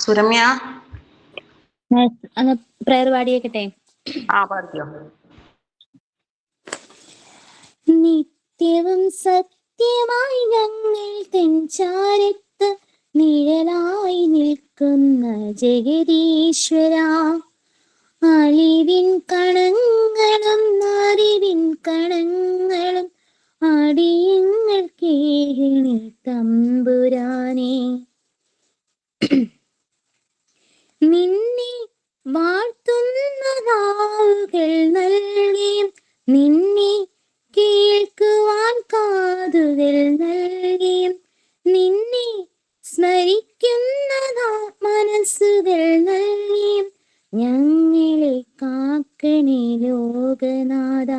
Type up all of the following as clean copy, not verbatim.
Suramya prayer പാടിയേക്കട്ടെ. പാടിക്കോ. നിത്യവും സത്യമായി ഞങ്ങൾ തെൻചാരത്ത് നിഴലായി നിൽക്കുന്ന ജഗദീശ്വര, അലിവിൻ കണങ്ങളും അറിവിൻ കണങ്ങളും അടിയങ്ങൾ കേണി തമ്പുരാനെ. നിന്നെ വാഴ്ത്തുന്ന നാവുകൾ നൽകിയും നിന്നെ കേൾക്കുവാൻ കാതുകൾ നൽകിയും നിന്നെ സ്മരിക്കുന്ന മനസ്സുകൾ നൽകിയും ഞങ്ങളെ കാക്കണേ ലോകനാഥ.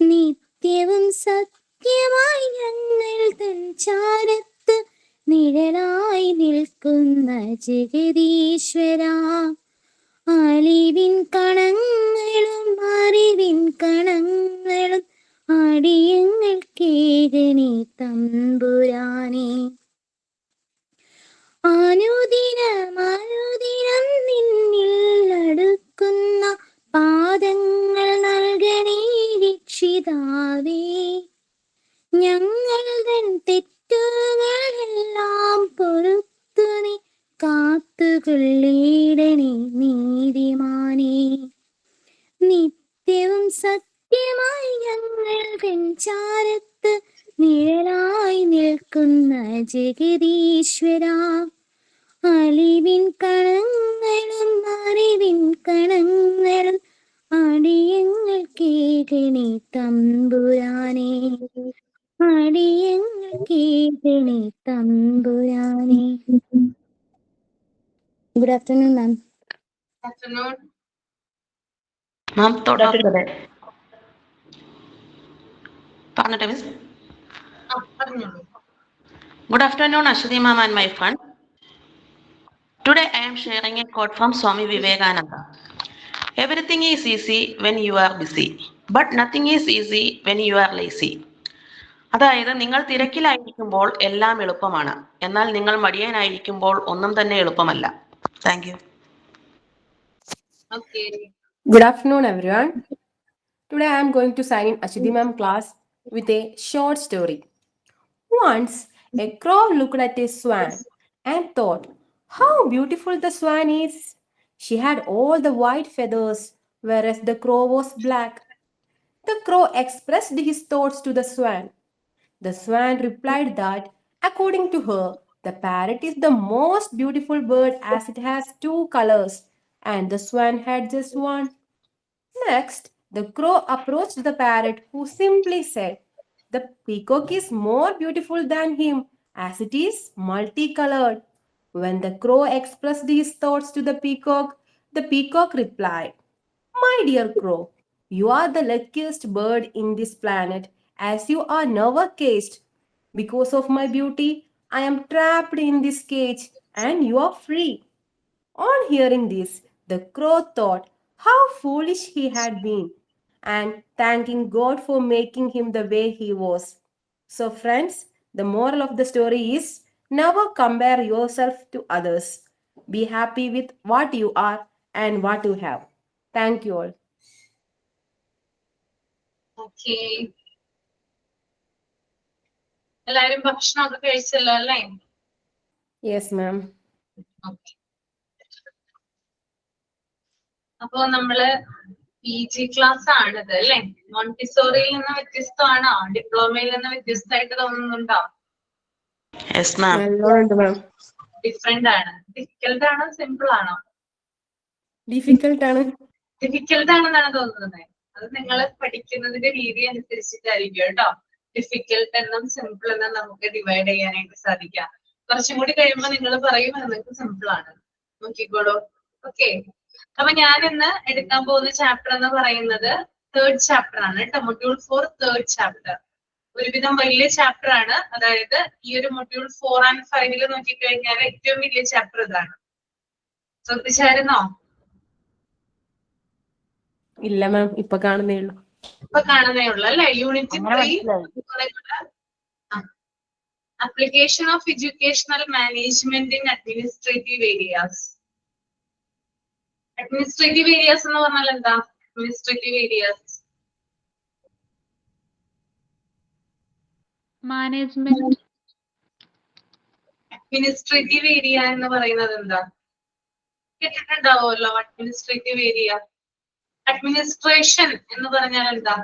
നിത്യവും സത്യമായി ഞങ്ങൾ തൻചാരത്ത് നിഴലായി നിൽക്കുന്ന ജഗദീശ്വര, അലിവിൻ കണങ്ങളും അറിവിൻ കണങ്ങളും അടിയങ്ങൾ കേകണേ തമ്പുരാനെ. അനുദിനം അനുദിനം നിന്നിൽ അടുക്കുന്ന പാദങ്ങൾ നൽകണേ രക്ഷിതാവേ. ഞങ്ങൾ തൻ തെറ്റുകളെല്ലാം പൊറുത്തു നീ കാത്തുകൊള്ളിടണേ നീതിമാനേ. നിത്യവും സത്യമായി ഞങ്ങൾ തെൻചാരത്ത് നിഴലായി നിൽക്കുന്ന ജഗദീശ്വര, അലിവിൻ കണങ്ങളും അറിവിൻ കണങ്ങളും അടിയങ്ങൾ കേകണേ തമ്പുരാനെ. അടിയങ്ങൾ കേകണേ തമ്പുരാനെ. ഗുഡ് ആഫ്റ്റർനൂൺ മാം. മാം തൊടാതെ പറഞ്ഞിട്ട് miss. Good afternoon, Ashwati ma'am and my friend. Today I am sharing a quote from Swami Vivekananda. Everything is easy when you are busy, but nothing is easy when you are lazy. അതായത് നിങ്ങൾ തിരക്കിലായിരിക്കുമ്പോൾ എല്ലാം എളുപ്പമാണ്, എന്നാൽ നിങ്ങൾ മടിയനായിരിക്കുമ്പോൾ ഒന്നും തന്നെ എളുപ്പമല്ല. Thank you. Good afternoon, everyone. Today I am going to sign in Ashwati ma'am class with a short story. Once, a crow looked at a swan and thought, "How beautiful the swan is!" She had all the white feathers, whereas the crow was black. The crow expressed his thoughts to the swan. The swan replied that, according to her, the parrot is the most beautiful bird as it has two colors, and the swan had just one. Next, the crow approached the parrot, who simply said, "The peacock is more beautiful than him, as it is multicolored." When the crow expressed his thoughts to the peacock replied, "My dear crow, you are the luckiest bird in this planet, as you are never caged. Because of my beauty, I am trapped in this cage, and you are free." On hearing this, the crow thought how foolish he had been, and thanking God for making him the way he was. So friends, the moral of the story is, never compare yourself to others. Be happy with what you are and what you have. Thank you all. Okay. എല്ലാരും ഭക്ഷണമൊക്കെ കഴിച്ചല്ലോ അല്ലേ? Yes, ma'am. Okay. അപ്പോ നമ്മള് PG class ആണിത് അല്ലേ? മോണ്ടിസോറിയിൽ നിന്ന് വ്യത്യസ്തമാണോ? ഡിപ്ലോമയിൽ നിന്ന് വ്യത്യസ്തമായിട്ട് തോന്നുന്നുണ്ടോ? Yes ma'am. ഡിഫറെന്റ് ആണ്. ഡിഫിക്കൽട്ട് ആണോ സിമ്പിൾ ആണോ? ഡിഫിക്കൽട്ട് ആണ്. ഡിഫിക്കൽട്ട് ആണെന്നാണ് തോന്നുന്നത്. അത് നിങ്ങൾ പഠിക്കുന്നതിന്റെ രീതി അനുസരിച്ചിട്ടായിരിക്കും കേട്ടോ. ഡിഫിക്കൽട്ട് എന്നും സിമ്പിൾ എന്നും നമുക്ക് ഡിവൈഡ് ചെയ്യാനായിട്ട് സാധിക്കാം. കുറച്ചും കൂടി കഴിയുമ്പോൾ നിങ്ങൾ പറയും നിങ്ങൾക്ക് സിമ്പിൾ ആണ്. നോക്കിക്കോളൂ. ഓക്കെ. അപ്പൊ ഞാൻ ഇന്ന് എടുക്കാൻ പോകുന്ന ചാപ്റ്റർ എന്ന് പറയുന്നത് 3rd ചാപ്റ്റർ ആണ് കേട്ടോ. Module 4 3rd chapter. ഒരുവിധം വലിയ ചാപ്റ്റർ ആണ്. അതായത് ഈ ഒരു മൊഡ്യൂൾ 4 and 5 നോക്കിക്കഴിഞ്ഞാൽ ഏറ്റവും വലിയ ചാപ്റ്റർ ഇതാണ്. ശ്രദ്ധിച്ചായിരുന്നോ? ഇല്ല മാം, ഇപ്പൊ കാണുന്നേ ഉള്ളൂ. ഇപ്പൊ കാണുന്നേ ഉള്ളു അല്ലെ? Unit 3 Application of educational management in administrative areas. Administrative areas എന്ന് പറഞ്ഞാൽ എന്താ? Administrative areas. Management. Administrative area എന്ന് പറയുന്നത് എന്താ? കേട്ടിട്ടുണ്ടാവുമല്ലോ അഡ്മിനിസ്ട്രേറ്റീവ് ഏരിയ. അഡ്മിനിസ്ട്രേഷൻ എന്ന് പറഞ്ഞാൽ എന്താ?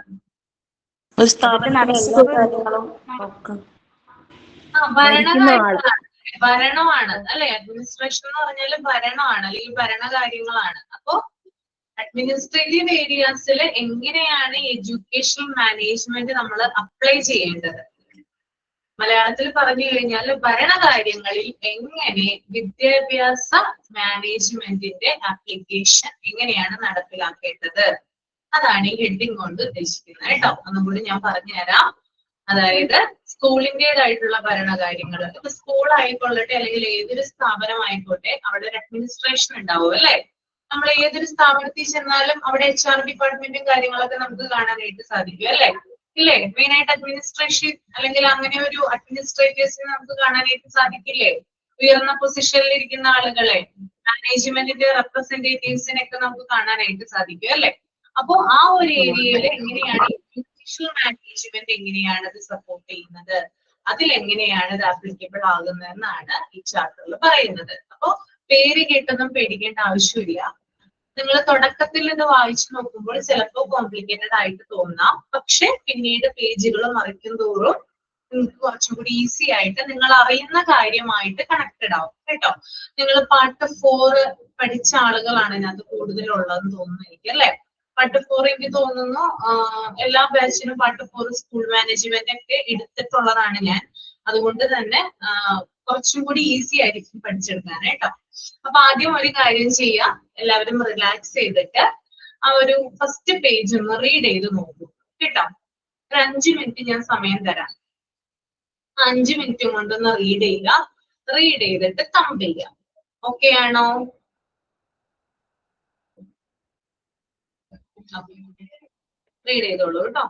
ഒരു സ്ഥാപനത്തിലെ എല്ലാ കാര്യങ്ങളും നോക്കും. ഭരിക്കുന്ന ആൾ. ഭരണമാണ് അല്ലെ? അഡ്മിനിസ്ട്രേഷൻ എന്ന് പറഞ്ഞാൽ ഭരണമാണ് അല്ലെങ്കിൽ ഭരണകാര്യങ്ങളാണ്. അപ്പോ അഡ്മിനിസ്ട്രേറ്റീവ് ഏരിയാസിൽ എങ്ങനെയാണ് എഡ്യൂക്കേഷണൽ മാനേജ്മെന്റ് നമ്മൾ അപ്ലൈ ചെയ്യേണ്ടത്? മലയാളത്തിൽ പറഞ്ഞു കഴിഞ്ഞാൽ ഭരണകാര്യങ്ങളിൽ എങ്ങനെ വിദ്യാഭ്യാസ മാനേജ്മെന്റിന്റെ ആപ്ലിക്കേഷൻ എങ്ങനെയാണ് നടപ്പിലാക്കേണ്ടത്? അതാണ് ഈ ഹെഡിങ് കൊണ്ട് ഉദ്ദേശിക്കുന്നത് കേട്ടോ. ഒന്നും കൂടി ഞാൻ പറഞ്ഞുതരാം. അതായത് സ്കൂളിൻ്റെതായിട്ടുള്ള ഭരണകാര്യങ്ങൾ. ഇപ്പൊ സ്കൂൾ ആയിക്കൊള്ളട്ടെ അല്ലെങ്കിൽ ഏതൊരു സ്ഥാപനം ആയിക്കോട്ടെ, അവിടെ ഒരു അഡ്മിനിസ്ട്രേഷൻ ഉണ്ടാവും അല്ലെ? നമ്മൾ ഏതൊരു സ്ഥാപനത്തിൽ ചെന്നാലും അവിടെ HR ഡിപ്പാർട്ട്മെന്റും കാര്യങ്ങളൊക്കെ നമുക്ക് കാണാനായിട്ട് സാധിക്കും അല്ലെ? ഇല്ലേ? മെയിൻ ആയിട്ട് അഡ്മിനിസ്ട്രേഷൻ അല്ലെങ്കിൽ അങ്ങനെ ഒരു അഡ്മിനിസ്ട്രേറ്റേഴ്സിനെ നമുക്ക് കാണാനായിട്ട് സാധിക്കില്ലേ? ഉയർന്ന പൊസിഷനിൽ ഇരിക്കുന്ന ആളുകളെ, മാനേജ്മെന്റിന്റെ റെപ്രസെന്റേറ്റീവ്സിനെ ഒക്കെ നമുക്ക് കാണാനായിട്ട് സാധിക്കും അല്ലെ? അപ്പോ ആ ഒരു ഏരിയയിൽ എങ്ങനെയാണ് എഡ്യൂക്കേഷണൽ മാനേജ്മെന്റ് എങ്ങനെയാണ് അത് സപ്പോർട്ട് ചെയ്യുന്നത്, അതിലെങ്ങനെയാണ് ഇത് ആപ്ലിക്കബിൾ ആകുന്നതെന്നാണ് ഈ ചാപ്റ്ററിൽ പറയുന്നത്. അപ്പോ പേര് കേട്ടൊന്നും പേടിക്കേണ്ട ആവശ്യമില്ല. നിങ്ങൾ തുടക്കത്തിൽ ഇത് വായിച്ചു നോക്കുമ്പോൾ ചിലപ്പോൾ കോംപ്ലിക്കേറ്റഡ് ആയിട്ട് തോന്നാം. പക്ഷെ പിന്നീട് പേജുകൾ മറിക്കും തോറും നിങ്ങൾക്ക് കുറച്ചും കൂടി ഈസി ആയിട്ട് നിങ്ങൾ അറിയുന്ന കാര്യമായിട്ട് കണക്റ്റഡ് ആവും കേട്ടോ. നിങ്ങൾ പാർട്ട് 4 പഠിച്ച ആളുകളാണ് ഇതിനകത്ത് കൂടുതലുള്ളതെന്ന് തോന്നുന്നു എനിക്ക് അല്ലെ? പാർട്ട് 4 എനിക്ക് തോന്നുന്നു എല്ലാ ബാച്ചിനും പാർട്ട് 4 സ്കൂൾ മാനേജ്മെന്റ് ഒക്കെ എടുത്തിട്ടുള്ളതാണ് ഞാൻ. അതുകൊണ്ട് തന്നെ കുറച്ചും കൂടി ഈസി ആയിരിക്കും പഠിച്ചെടുക്കാൻ കേട്ടോ. അപ്പൊ ആദ്യം ഒരു കാര്യം ചെയ്യാം, എല്ലാവരും റിലാക്സ് ചെയ്തിട്ട് ആ ഒരു ഫസ്റ്റ് പേജ് ഒന്ന് റീഡ് ചെയ്ത് നോക്കൂ കേട്ടോ. ഒരു 5 മിനിറ്റ് ഞാൻ സമയം തരാം. 5 മിനിറ്റ് കൊണ്ടൊന്ന് റീഡ് ചെയ്യുക. റീഡ് ചെയ്തിട്ട് തമ്പ് ചെയ്യുക. ഓക്കെ ആണോ? റീഡ് ചെയ്തോളൂ കേട്ടോ.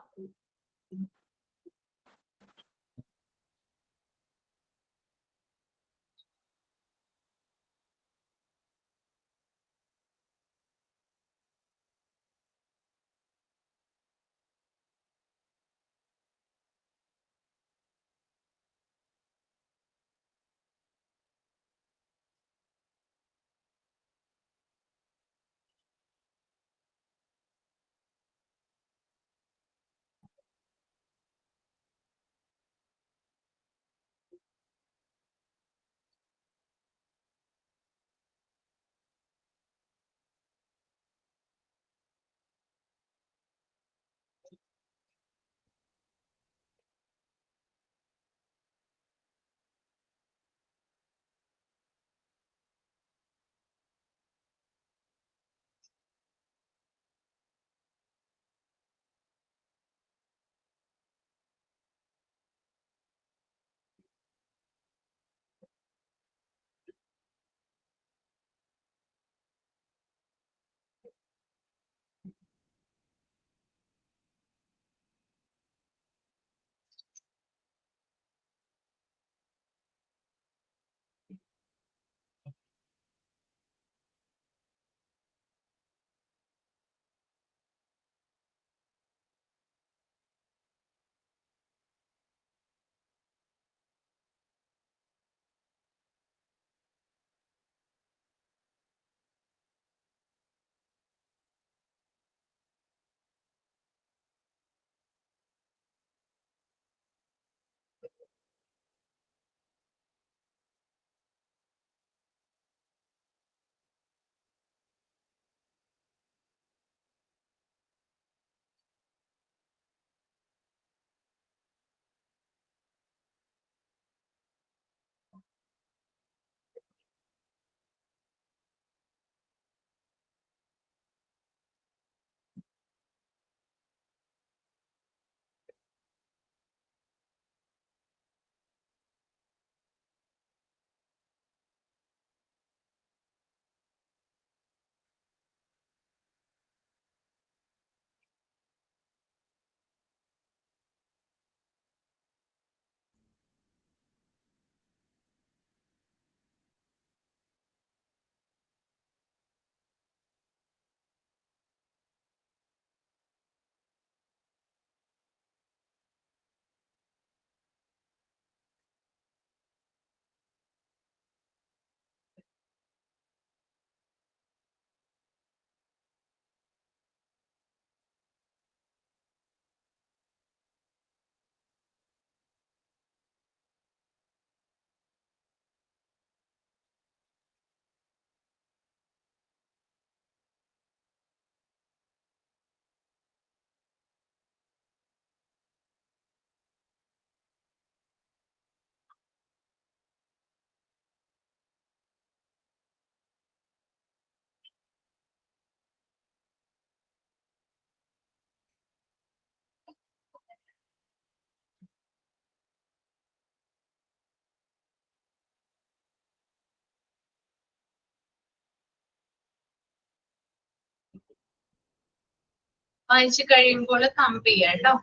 വായിച്ചു കഴിയുമ്പോൾ കമ്പ് ചെയ്യാം കേട്ടോ.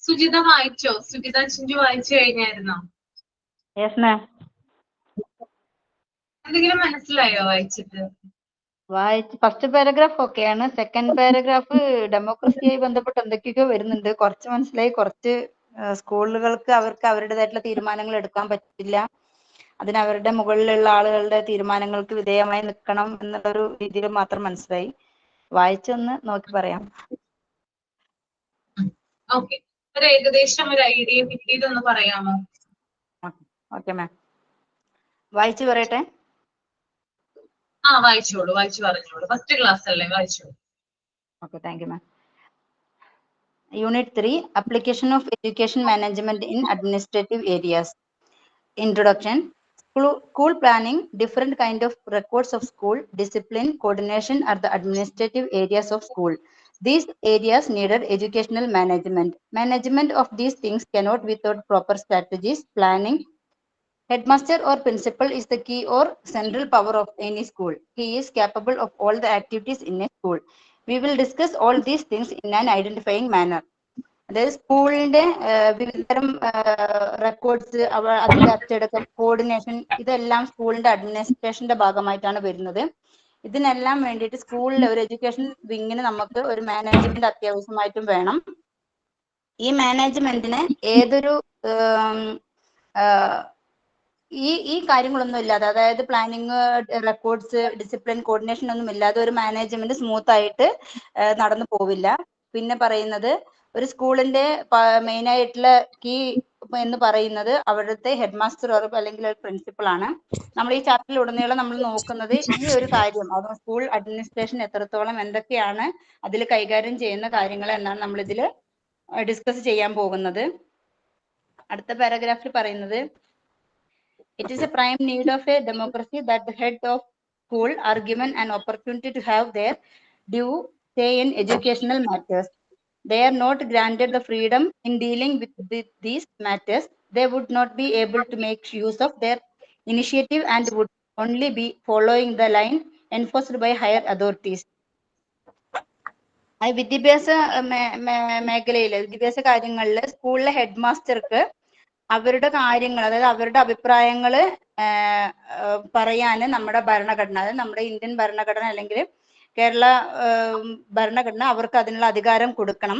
സുജിത വായിച്ചോ? സുജിത ചിഞ്ചു വായിച്ചു കഴിഞ്ഞായിരുന്നോ? Yes ma'am. എന്തെങ്കിലും മനസ്സിലായോ വായിച്ചിട്ട്? വായിച്ച് ഫസ്റ്റ് പാരഗ്രാഫ് ഓക്കെയാണ്. സെക്കൻഡ് പാരഗ്രാഫ് ഡെമോക്രസിയായി ബന്ധപ്പെട്ട് എന്തൊക്കെയൊക്കെ വരുന്നുണ്ട്. കുറച്ച് മനസ്സിലായി, കുറച്ച് സ്കൂളുകൾക്ക് അവർക്ക് അവരുടേതായിട്ടുള്ള തീരുമാനങ്ങൾ എടുക്കാൻ പറ്റില്ല, അതിന് അവരുടെ മുകളിലുള്ള ആളുകളുടെ തീരുമാനങ്ങൾക്ക് വിധേയമായി നിൽക്കണം എന്നുള്ളൊരു രീതിയിൽ മാത്രം മനസ്സിലായി. വായിച്ചൊന്ന് നോക്കി പറയാം. ഓക്കെ, ഒരു ഏകദേശം ഒരു ഐഡിയ കിട്ടിയതൊന്ന് പറയാമോ? ഓക്കെ മാം, വായിച്ചു പറയട്ടെ. വായിച്ചോളൂ, വായിച്ചു പറഞ്ഞോളൂ. ഫസ്റ്റ് ക്ലാസ് അല്ലേ, വായിച്ചോളൂ. Okay, thank you, ma'am. Unit 3, Application of Education Management in Administrative Areas. Introduction. School planning, different kind of records of school, discipline, coordination are the administrative areas of school. These areas needed educational management. Management of these things cannot without proper strategies, planning. Headmaster or principal is the key or central power of any school. He is capable of all the activities in a school. We will discuss all these things in an identifying manner. അതായത് സ്കൂളിന്റെ വിവിധതരം records, അതിന്റെ അച്ചടക്കം, coordination, ഇതെല്ലാം സ്കൂളിന്റെ അഡ്മിനിസ്ട്രേഷന്റെ ഭാഗമായിട്ടാണ് വരുന്നത്. ഇതിനെല്ലാം വേണ്ടിയിട്ട് സ്കൂളിലെ ഒരു എഡ്യൂക്കേഷൻ വിങ്ങിന് നമുക്ക് ഒരു മാനേജ്മെന്റ് അത്യാവശ്യമായിട്ടും വേണം. ഈ മാനേജ്മെന്റിന് ഏതൊരു ഈ കാര്യങ്ങളൊന്നും ഇല്ലാതെ, അതായത് പ്ലാനിങ്, റെക്കോർഡ്സ്, ഡിസിപ്ലിൻ, കോർഡിനേഷൻ ഒന്നും ഇല്ലാതെ ഒരു മാനേജ്മെന്റ് സ്മൂത്ത് ആയിട്ട് നടന്നു പോവില്ല. പിന്നെ പറയുന്നത്, ഒരു സ്കൂളിന്റെ മെയിൻ ആയിട്ടുള്ള കീ എന്ന് പറയുന്നത് അവിടുത്തെ ഹെഡ് മാസ്റ്റർ അല്ലെങ്കിൽ ഒരു പ്രിൻസിപ്പൾ ആണ്. നമ്മൾ ഈ ചാപ്റ്ററിൽ ഉടനീളം നമ്മൾ നോക്കുന്നത് ഈ ഒരു കാര്യം, അത് സ്കൂൾ അഡ്മിനിസ്ട്രേഷൻ എത്രത്തോളം എന്തൊക്കെയാണ് അതിൽ കൈകാര്യം ചെയ്യുന്ന കാര്യങ്ങൾ എന്നാണ് നമ്മൾ ഇതിൽ ഡിസ്കസ് ചെയ്യാൻ പോകുന്നത്. അടുത്ത പാരഗ്രാഫിൽ പറയുന്നത്, it is a prime need of a democracy that the head of school are given an opportunity to have their due say in educational matters. They are not granted the freedom in dealing with these matters. They would not be able to make use of their initiative and would only be following the line enforced by higher authorities. വിദ്യാഭ്യാസ മേഖലയിലെ വിദ്യാഭ്യാസ കാര്യങ്ങളിൽ സ്കൂളിലെ head മാസ്റ്റർക്ക് അവരുടെ കാര്യങ്ങൾ, അതായത് അവരുടെ അഭിപ്രായങ്ങൾ പറയാന് നമ്മുടെ ഭരണഘടന, അതായത് നമ്മുടെ ഇന്ത്യൻ ഭരണഘടന അല്ലെങ്കിൽ കേരള ഭരണഘടന അവർക്ക് അതിനുള്ള അധികാരം കൊടുക്കണം.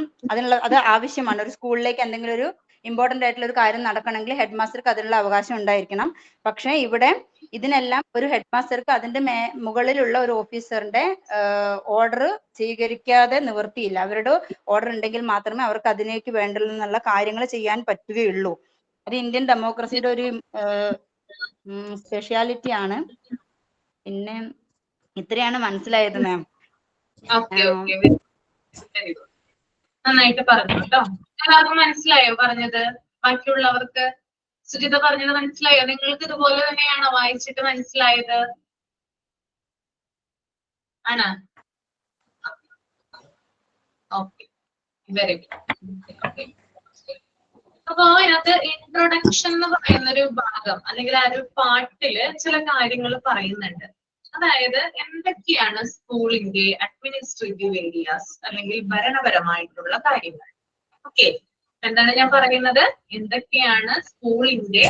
അത് ആവശ്യമാണ്. ഒരു സ്കൂളിലേക്ക് എന്തെങ്കിലും ഒരു ഇമ്പോർട്ടന്റ് ആയിട്ടുള്ള ഒരു കാര്യം നടക്കണമെങ്കിൽ ഹെഡ് മാസ്റ്റർക്ക് അതിനുള്ള അവകാശം ഉണ്ടായിരിക്കണം. പക്ഷെ ഇവിടെ ഇതിനെല്ലാം ഒരു ഹെഡ് മാസ്റ്റർക്ക് അതിന്റെ മുകളിലുള്ള ഒരു ഓഫീസറിന്റെ ഓർഡർ സ്വീകരിക്കാതെ നിവൃത്തിയില്ല. അവരുടെ ഓർഡർ ഉണ്ടെങ്കിൽ മാത്രമേ അവർക്ക് അതിലേക്ക് വേണ്ടുള്ള കാര്യങ്ങൾ ചെയ്യാൻ പറ്റുകയുള്ളൂ. അത് ഇന്ത്യൻ ഡെമോക്രസിയുടെ ഒരു സ്പെഷ്യാലിറ്റി ആണ്. പിന്നെ ഇത്രയാണ് മനസ്സിലായത് മാം. നന്നായിട്ട് പറഞ്ഞു കേട്ടോ. എല്ലാവർക്കും മനസ്സിലായോ പറഞ്ഞത്? ബാക്കിയുള്ളവർക്ക് സുജിത പറഞ്ഞത് മനസ്സിലായോ? നിങ്ങൾക്ക് ഇതുപോലെ തന്നെയാണോ വായിച്ചിട്ട് മനസ്സിലായത്? ആണോ? Okay, very good. അപ്പൊ അതിനകത്ത് ഇൻട്രൊഡക്ഷൻ എന്ന് പറയുന്ന ഒരു ഭാഗം അല്ലെങ്കിൽ ആ ഒരു പാട്ടില് ചില കാര്യങ്ങൾ പറയുന്നുണ്ട്. അതായത് എന്തൊക്കെയാണ് സ്കൂളിന്റെ അഡ്മിനിസ്ട്രേറ്റീവ് ഏരിയാസ് അല്ലെങ്കിൽ ഭരണപരമായിട്ടുള്ള കാര്യങ്ങൾ. ഓക്കെ, എന്താണ് ഞാൻ പറയുന്നത്? എന്തൊക്കെയാണ് സ്കൂളിന്റെ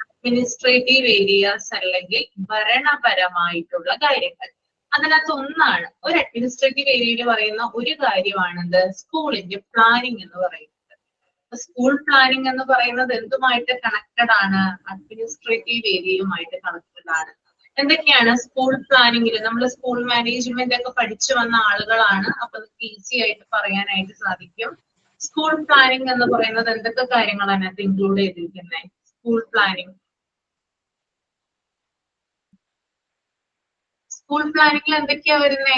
അഡ്മിനിസ്ട്രേറ്റീവ് ഏരിയാസ് അല്ലെങ്കിൽ ഭരണപരമായിട്ടുള്ള കാര്യങ്ങൾ. അതിനകത്ത് ഒന്നാണ്, ഒരു അഡ്മിനിസ്ട്രേറ്റീവ് ഏരിയയിൽ പറയുന്ന ഒരു കാര്യമാണത് സ്കൂളിന്റെ പ്ലാനിങ് എന്ന് പറയുന്നത്. സ്കൂൾ പ്ലാനിംഗ് എന്ന് പറയുന്നത് എന്തുമായിട്ട് കണക്റ്റഡ് ആണ്? അഡ്മിനിസ്ട്രേറ്റീവ് ഏരിയയുമായിട്ട് കണക്റ്റഡ് ആണ്. എന്തൊക്കെയാണ് സ്കൂൾ പ്ലാനിങ്ങിൽ? നമ്മൾ സ്കൂൾ മാനേജ്മെന്റ് ഒക്കെ പഠിച്ചു വന്ന ആളുകളാണ്, അപ്പൊ നമുക്ക് ഈസി ആയിട്ട് പറയാനായിട്ട് സാധിക്കും. സ്കൂൾ പ്ലാനിംഗ് എന്ന് പറയുന്നത് എന്തൊക്കെ കാര്യങ്ങളാണ് അതിനകത്ത് ഇൻക്ലൂഡ് ചെയ്തിരിക്കുന്നത്? സ്കൂൾ പ്ലാനിംഗ്, സ്കൂൾ പ്ലാനിങ്ങിൽ എന്തൊക്കെയാ വരുന്നേ?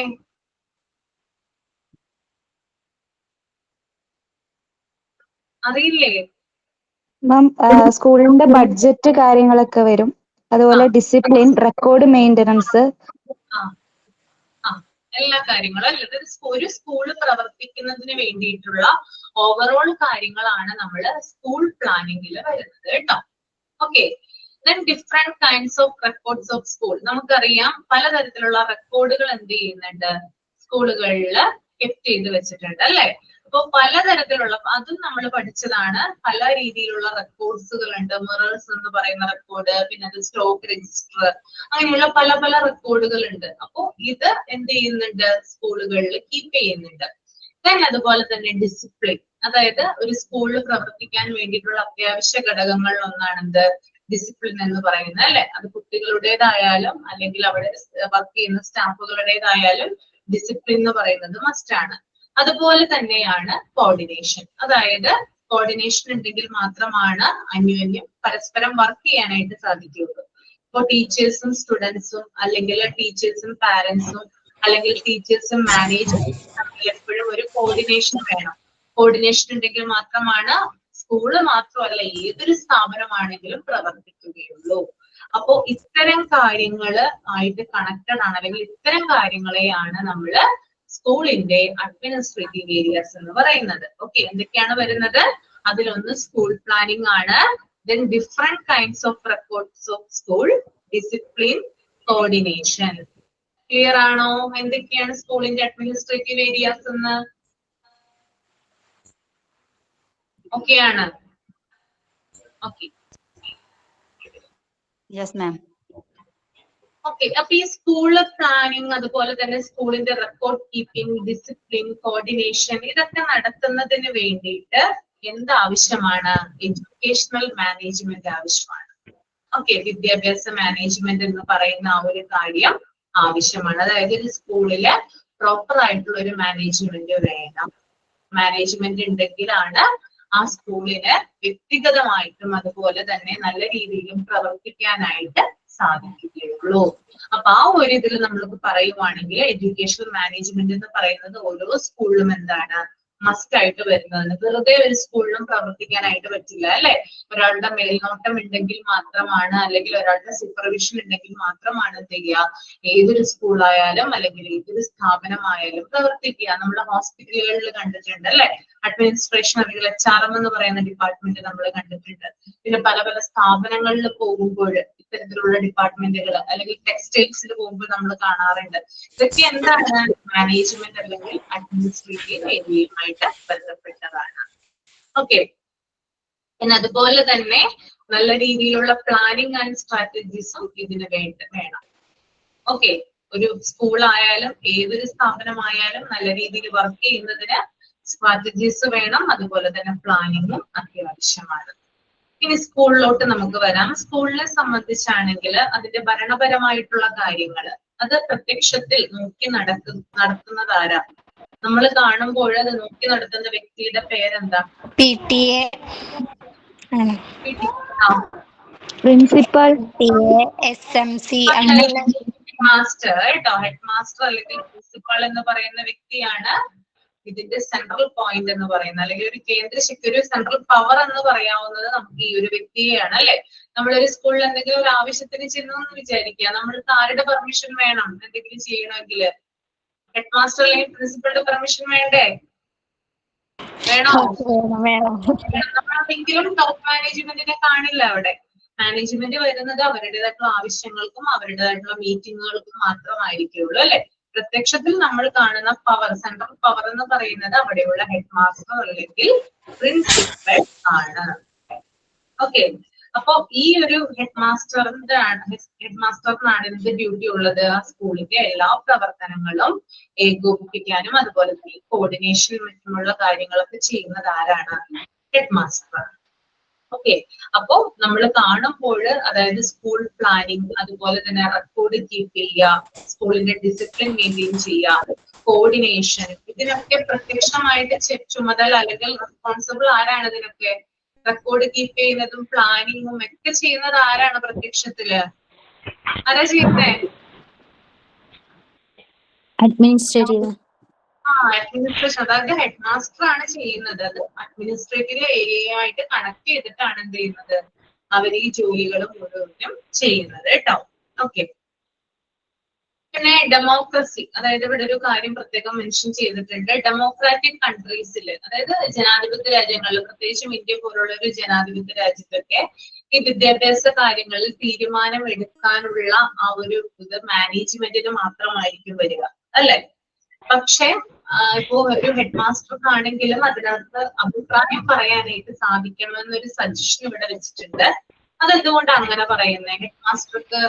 അറിയില്ലേ? മാം, സ്കൂളിന്റെ ബഡ്ജറ്റ് കാര്യങ്ങളൊക്കെ വരും. അതുപോലെ ഡിസിപ്ലിൻ, റെക്കോർഡ് മെയിൻ്റനൻസ്. ആ ആ എല്ലാ കാര്യങ്ങളും അല്ലെ, ഒരു സ്കൂൾ പ്രവർത്തിക്കുന്നതിന് വേണ്ടിയിട്ടുള്ള ഓവറോൾ കാര്യങ്ങളാണ് നമ്മൾ സ്കൂൾ പ്ലാനിങ്ങിൽ വരുന്നത് കേട്ടോ. Okay, then different kinds of records of school. നമുക്കറിയാം പലതരത്തിലുള്ള റെക്കോർഡുകൾ എന്ത് ചെയ്യുന്നുണ്ട്, സ്കൂളുകളിൽ കെപ്റ്റ് ചെയ്ത് വെച്ചിട്ടുണ്ട് അല്ലെ. അപ്പൊ പലതരത്തിലുള്ള, അതും നമ്മൾ പഠിച്ചതാണ്. പല രീതിയിലുള്ള റെക്കോർഡ്സുകൾ ഉണ്ട്. മിറേഴ്സ് എന്ന് പറയുന്ന റെക്കോർഡ്, പിന്നെ അത് സ്റ്റോക്ക് രജിസ്റ്റർ, അങ്ങനെയുള്ള പല പല റെക്കോർഡുകൾ ഉണ്ട്. അപ്പൊ ഇത് എന്ത് ചെയ്യുന്നുണ്ട്, സ്കൂളുകളിൽ കീപ്പ് ചെയ്യുന്നുണ്ട്. then അതുപോലെ തന്നെ ഡിസിപ്ലിൻ, അതായത് ഒരു സ്കൂളിൽ പ്രവർത്തിക്കാൻ വേണ്ടിയിട്ടുള്ള അത്യാവശ്യ ഘടകങ്ങളിൽ ഒന്നാണ് എന്ത്, ഡിസിപ്ലിൻ എന്ന് പറയുന്നത് അല്ലെ. അത് കുട്ടികളുടേതായാലും അല്ലെങ്കിൽ അവിടെ വർക്ക് ചെയ്യുന്ന സ്റ്റാഫുകളുടേതായാലും ഡിസിപ്ലിൻ എന്ന് പറയുന്നത് മസ്റ്റ് ആണ്. അതുപോലെ തന്നെയാണ് കോർഡിനേഷൻ, അതായത് കോർഡിനേഷൻ ഉണ്ടെങ്കിൽ മാത്രമാണ് അന്യോന്യം പരസ്പരം വർക്ക് ചെയ്യാനായിട്ട് സാധിക്കുകയുള്ളൂ. ഇപ്പൊ ടീച്ചേഴ്സും സ്റ്റുഡൻസും, അല്ലെങ്കിൽ ടീച്ചേഴ്സും പാരന്റ്സും, അല്ലെങ്കിൽ ടീച്ചേഴ്സും മാനേജ്മെന്റും തമ്മിൽ എപ്പോഴും ഒരു കോർഡിനേഷൻ വേണം. കോർഡിനേഷൻ ഉണ്ടെങ്കിൽ മാത്രമാണ് സ്കൂള് മാത്രമല്ല ഏതൊരു സ്ഥാപനമാണെങ്കിലും പ്രവർത്തിക്കുകയുള്ളൂ. അപ്പോ ഇത്തരം കാര്യങ്ങള് ആയിട്ട് കണക്റ്റഡ് ആണ്, അല്ലെങ്കിൽ ഇത്തരം കാര്യങ്ങളെയാണ് നമ്മള് സ്കൂളിന്റെ അഡ്മിനിസ്ട്രേറ്റീവ് ഏരിയാസ് എന്ന് പറയുന്നത്. ഓക്കെ, എന്തൊക്കെയാണ് വരുന്നത്? അതിലൊന്ന് സ്കൂൾ പ്ലാനിംഗ് ആണ്. then different kinds of records of school, discipline, coordination. Clear ആണോ? എന്തൊക്കെയാണ് സ്കൂളിന്റെ അഡ്മിനിസ്ട്രേറ്റീവ് ഏരിയാസ് എന്ന്? ഓക്കെ ആണ്? Okay, yes ma'am. ഓക്കെ, അപ്പൊ ഈ സ്കൂള് പ്ലാനിങ്, അതുപോലെ തന്നെ സ്കൂളിന്റെ റെക്കോർഡ് കീപ്പിംഗ്, ഡിസിപ്ലിൻ, കോർഡിനേഷൻ, ഇതൊക്കെ നടത്തുന്നതിന് വേണ്ടിയിട്ട് എന്താവശ്യമാണ്? എഡ്യൂക്കേഷണൽ മാനേജ്മെന്റ് ആവശ്യമാണ്. ഓക്കെ, വിദ്യാഭ്യാസ മാനേജ്മെന്റ് എന്ന് പറയുന്ന ആ ഒരു കാര്യം ആവശ്യമാണ്. അതായത് ഒരു സ്കൂളില് പ്രോപ്പർ ആയിട്ടുള്ള ഒരു മാനേജ്മെന്റ് വേണം. മാനേജ്മെന്റ് ഉണ്ടെങ്കിലാണ് ആ സ്കൂളിന് വ്യക്തിഗതമായിട്ടും അതുപോലെ തന്നെ നല്ല രീതിയിലും പ്രവർത്തിക്കാനായിട്ട് സാധിക്കുകയുള്ളൂ. അപ്പൊ ആ ഒരു ഇതിൽ നമ്മൾക്ക് പറയുവാണെങ്കിൽ എഡ്യൂക്കേഷണൽ മാനേജ്മെന്റ് എന്ന് പറയുന്നത് ഓരോ സ്കൂളിലും എന്താണ് മസ്റ്റ് ആയിട്ട് വരുന്നതാണ്. വെറുതെ ഒരു സ്കൂളിലും പ്രവർത്തിക്കാനായിട്ട് പറ്റില്ല അല്ലെ. ഒരാളുടെ മേൽനോട്ടം ഉണ്ടെങ്കിൽ മാത്രമാണ്, അല്ലെങ്കിൽ ഒരാളുടെ സൂപ്പർവിഷൻ ഉണ്ടെങ്കിൽ മാത്രമാണ് എന്ത് ചെയ്യുക, ഏതൊരു സ്കൂളായാലും അല്ലെങ്കിൽ ഏതൊരു സ്ഥാപനമായാലും പ്രവർത്തിക്കുക. നമ്മുടെ ഹോസ്പിറ്റലുകളിൽ കണ്ടിട്ടുണ്ട് അല്ലെ, അഡ്മിനിസ്ട്രേഷൻ അല്ലെങ്കിൽ HRM എന്ന് പറയുന്ന ഡിപ്പാർട്ട്മെന്റ് നമ്മൾ കണ്ടിട്ടുണ്ട്. പിന്നെ പല പല സ്ഥാപനങ്ങളിൽ പോകുമ്പോൾ ഇത്തരത്തിലുള്ള ഡിപ്പാർട്ട്മെന്റുകൾ, അല്ലെങ്കിൽ ടെക്സ്റ്റൈൽസിൽ പോകുമ്പോൾ നമ്മൾ കാണാറുണ്ട്. ഇതൊക്കെ എന്താണ്? മാനേജ്മെന്റ് അല്ലെങ്കിൽ അഡ്മിനിസ്ട്രേറ്റീവ് ഏരിയയുമായിട്ട് ബന്ധപ്പെട്ടതാണ്. ഓക്കെ, പിന്നെ അതുപോലെ തന്നെ നല്ല രീതിയിലുള്ള പ്ലാനിങ് ആൻഡ് സ്ട്രാറ്റജീസും ഇതിന് വേണം. ഓക്കെ, ഒരു സ്കൂളായാലും ഏതൊരു സ്ഥാപനമായാലും നല്ല രീതിയിൽ വർക്ക് ചെയ്യുന്നതിന് സ്ട്രാറ്റജീസ് വേണം, അതുപോലെ തന്നെ പ്ലാനിങ്ങും അത്യാവശ്യമാണ്. ഇനി സ്കൂളിലോട്ട് നമുക്ക് വരാം. സ്കൂളിനെ സംബന്ധിച്ചാണെങ്കിൽ അതിന്റെ ഭരണപരമായിട്ടുള്ള കാര്യങ്ങൾ അത് പ്രത്യക്ഷത്തിൽ നോക്കി നടത്തുന്നത് ആരാ? നമ്മൾ കാണുമ്പോൾ അത് നോക്കി നടത്തുന്ന വ്യക്തിയുടെ പേരെന്താ? PTA, principal, SMC, head master കേട്ടോ. ഹെഡ് മാസ്റ്റർ അല്ലെങ്കിൽ പ്രിൻസിപ്പൾ എന്ന് പറയുന്ന വ്യക്തിയാണ് ഇതിന്റെ സെൻട്രൽ പോയിന്റ് എന്ന് പറയുന്നത്, അല്ലെങ്കിൽ ഒരു കേന്ദ്ര ശക്തി, ഒരു സെൻട്രൽ പവർ എന്ന് പറയാവുന്നത് നമുക്ക് ഈ ഒരു വ്യക്തിയെയാണ് അല്ലെ. നമ്മളൊരു സ്കൂളിൽ എന്തെങ്കിലും ഒരു ആവശ്യത്തിന് ചെന്നെന്ന് വിചാരിക്കുക, നമ്മൾക്ക് ആരുടെ പെർമിഷൻ വേണം എന്തെങ്കിലും ചെയ്യണമെങ്കിൽ? ഹെഡ് മാസ്റ്റർ അല്ലെങ്കിൽ പ്രിൻസിപ്പളുടെ പെർമിഷൻ വേണ്ടേ? വേണോ? നമ്മളെങ്കിലും ടോപ്പ് മാനേജ്മെന്റിനെ കാണില്ല അവിടെ. മാനേജ്മെന്റ് വരുന്നത് അവരുടേതായിട്ടുള്ള ആവശ്യങ്ങൾക്കും അവരുടേതായിട്ടുള്ള മീറ്റിങ്ങുകൾക്കും മാത്രമായിരിക്കുള്ളൂ അല്ലെ. പ്രത്യക്ഷത്തിൽ നമ്മൾ കാണുന്ന പവർ, സെൻട്രൽ പവർ എന്ന് പറയുന്നത് അവിടെയുള്ള ഹെഡ് മാസ്റ്റർ അല്ലെങ്കിൽ പ്രിൻസിപ്പൽ ആണ്. ഓക്കെ, അപ്പൊ ഈ ഒരു ഹെഡ് മാസ്റ്ററിനാണ് എന്ത് ഡ്യൂട്ടി ഉള്ളത്? ആ സ്കൂളിന്റെ എല്ലാ പ്രവർത്തനങ്ങളും ഏകോപിപ്പിക്കാനും അതുപോലെ തന്നെ കോർഡിനേഷനും മറ്റുമുള്ള കാര്യങ്ങളൊക്കെ ചെയ്യുന്നത് ആരാണ്? Head master. ഓക്കെ, അപ്പോ നമ്മൾ കാണുമ്പോൾ അതായത് സ്കൂൾ പ്ലാനിങ്, അതുപോലെ തന്നെ റെക്കോർഡ് കീപ്പ് ചെയ്യുക, സ്കൂളിന്റെ ഡിസിപ്ലിൻ മെയിൻറ്റെയിൻ ചെയ്യുക, കോർഡിനേഷൻ, ഇതിനൊക്കെ പ്രത്യക്ഷമായിട്ട് ചുമതല അല്ലെങ്കിൽ റെസ്പോൺസിബിൾ ആരാണ്? ഇതിനൊക്കെ റെക്കോർഡ് കീപ്പ് ചെയ്യുന്നതും പ്ലാനിങ്ങും ഒക്കെ ചെയ്യുന്നത് ആരാണ് പ്രത്യക്ഷത്തില്? ആരാ ചെയ്യുന്നേ? അഡ്മിനിസ്ട്രേറ്റീവ്. അഡ്മിനിസ്ട്രേഷൻ, അതായത് ഹെഡ് മാസ്റ്റർ ആണ് ചെയ്യുന്നത്. അത് അഡ്മിനിസ്ട്രേറ്റീവ് ഏരിയയായിട്ട് കണക്ട് ചെയ്തിട്ടാണ് എന്ത് ചെയ്യുന്നത്? അവർ ഈ ജോലികൾ മുഴുവനും ചെയ്യുന്നത് കേട്ടോ. ഓക്കെ, പിന്നെ ഡെമോക്രസി, അതായത് ഇവിടെ ഒരു കാര്യം പ്രത്യേകം മെൻഷൻ ചെയ്തിട്ടുണ്ട്. ഡെമോക്രാറ്റിക് കൺട്രീസിൽ, അതായത് ജനാധിപത്യ രാജ്യങ്ങളിൽ, പ്രത്യേകിച്ചും ഇന്ത്യ പോലുള്ള ഒരു ജനാധിപത്യ രാജ്യത്തൊക്കെ ഈ വിദ്യാഭ്യാസ കാര്യങ്ങളിൽ തീരുമാനം എടുക്കാനുള്ള ആ ഒരു ഇത് മാനേജ്മെന്റിന് മാത്രമായിരിക്കും വരിക, അല്ലെ? പക്ഷെ ഇപ്പോ ഒരു ഹെഡ് മാസ്റ്റർക്കാണെങ്കിലും അതിനകത്ത് അഭിപ്രായം പറയാനായിട്ട് സാധിക്കണമെന്നൊരു സജഷൻ ഇവിടെ വെച്ചിട്ടുണ്ട്. അതെന്തുകൊണ്ടാണ് അങ്ങനെ പറയുന്നത്? ഹെഡ് മാസ്റ്റർക്ക്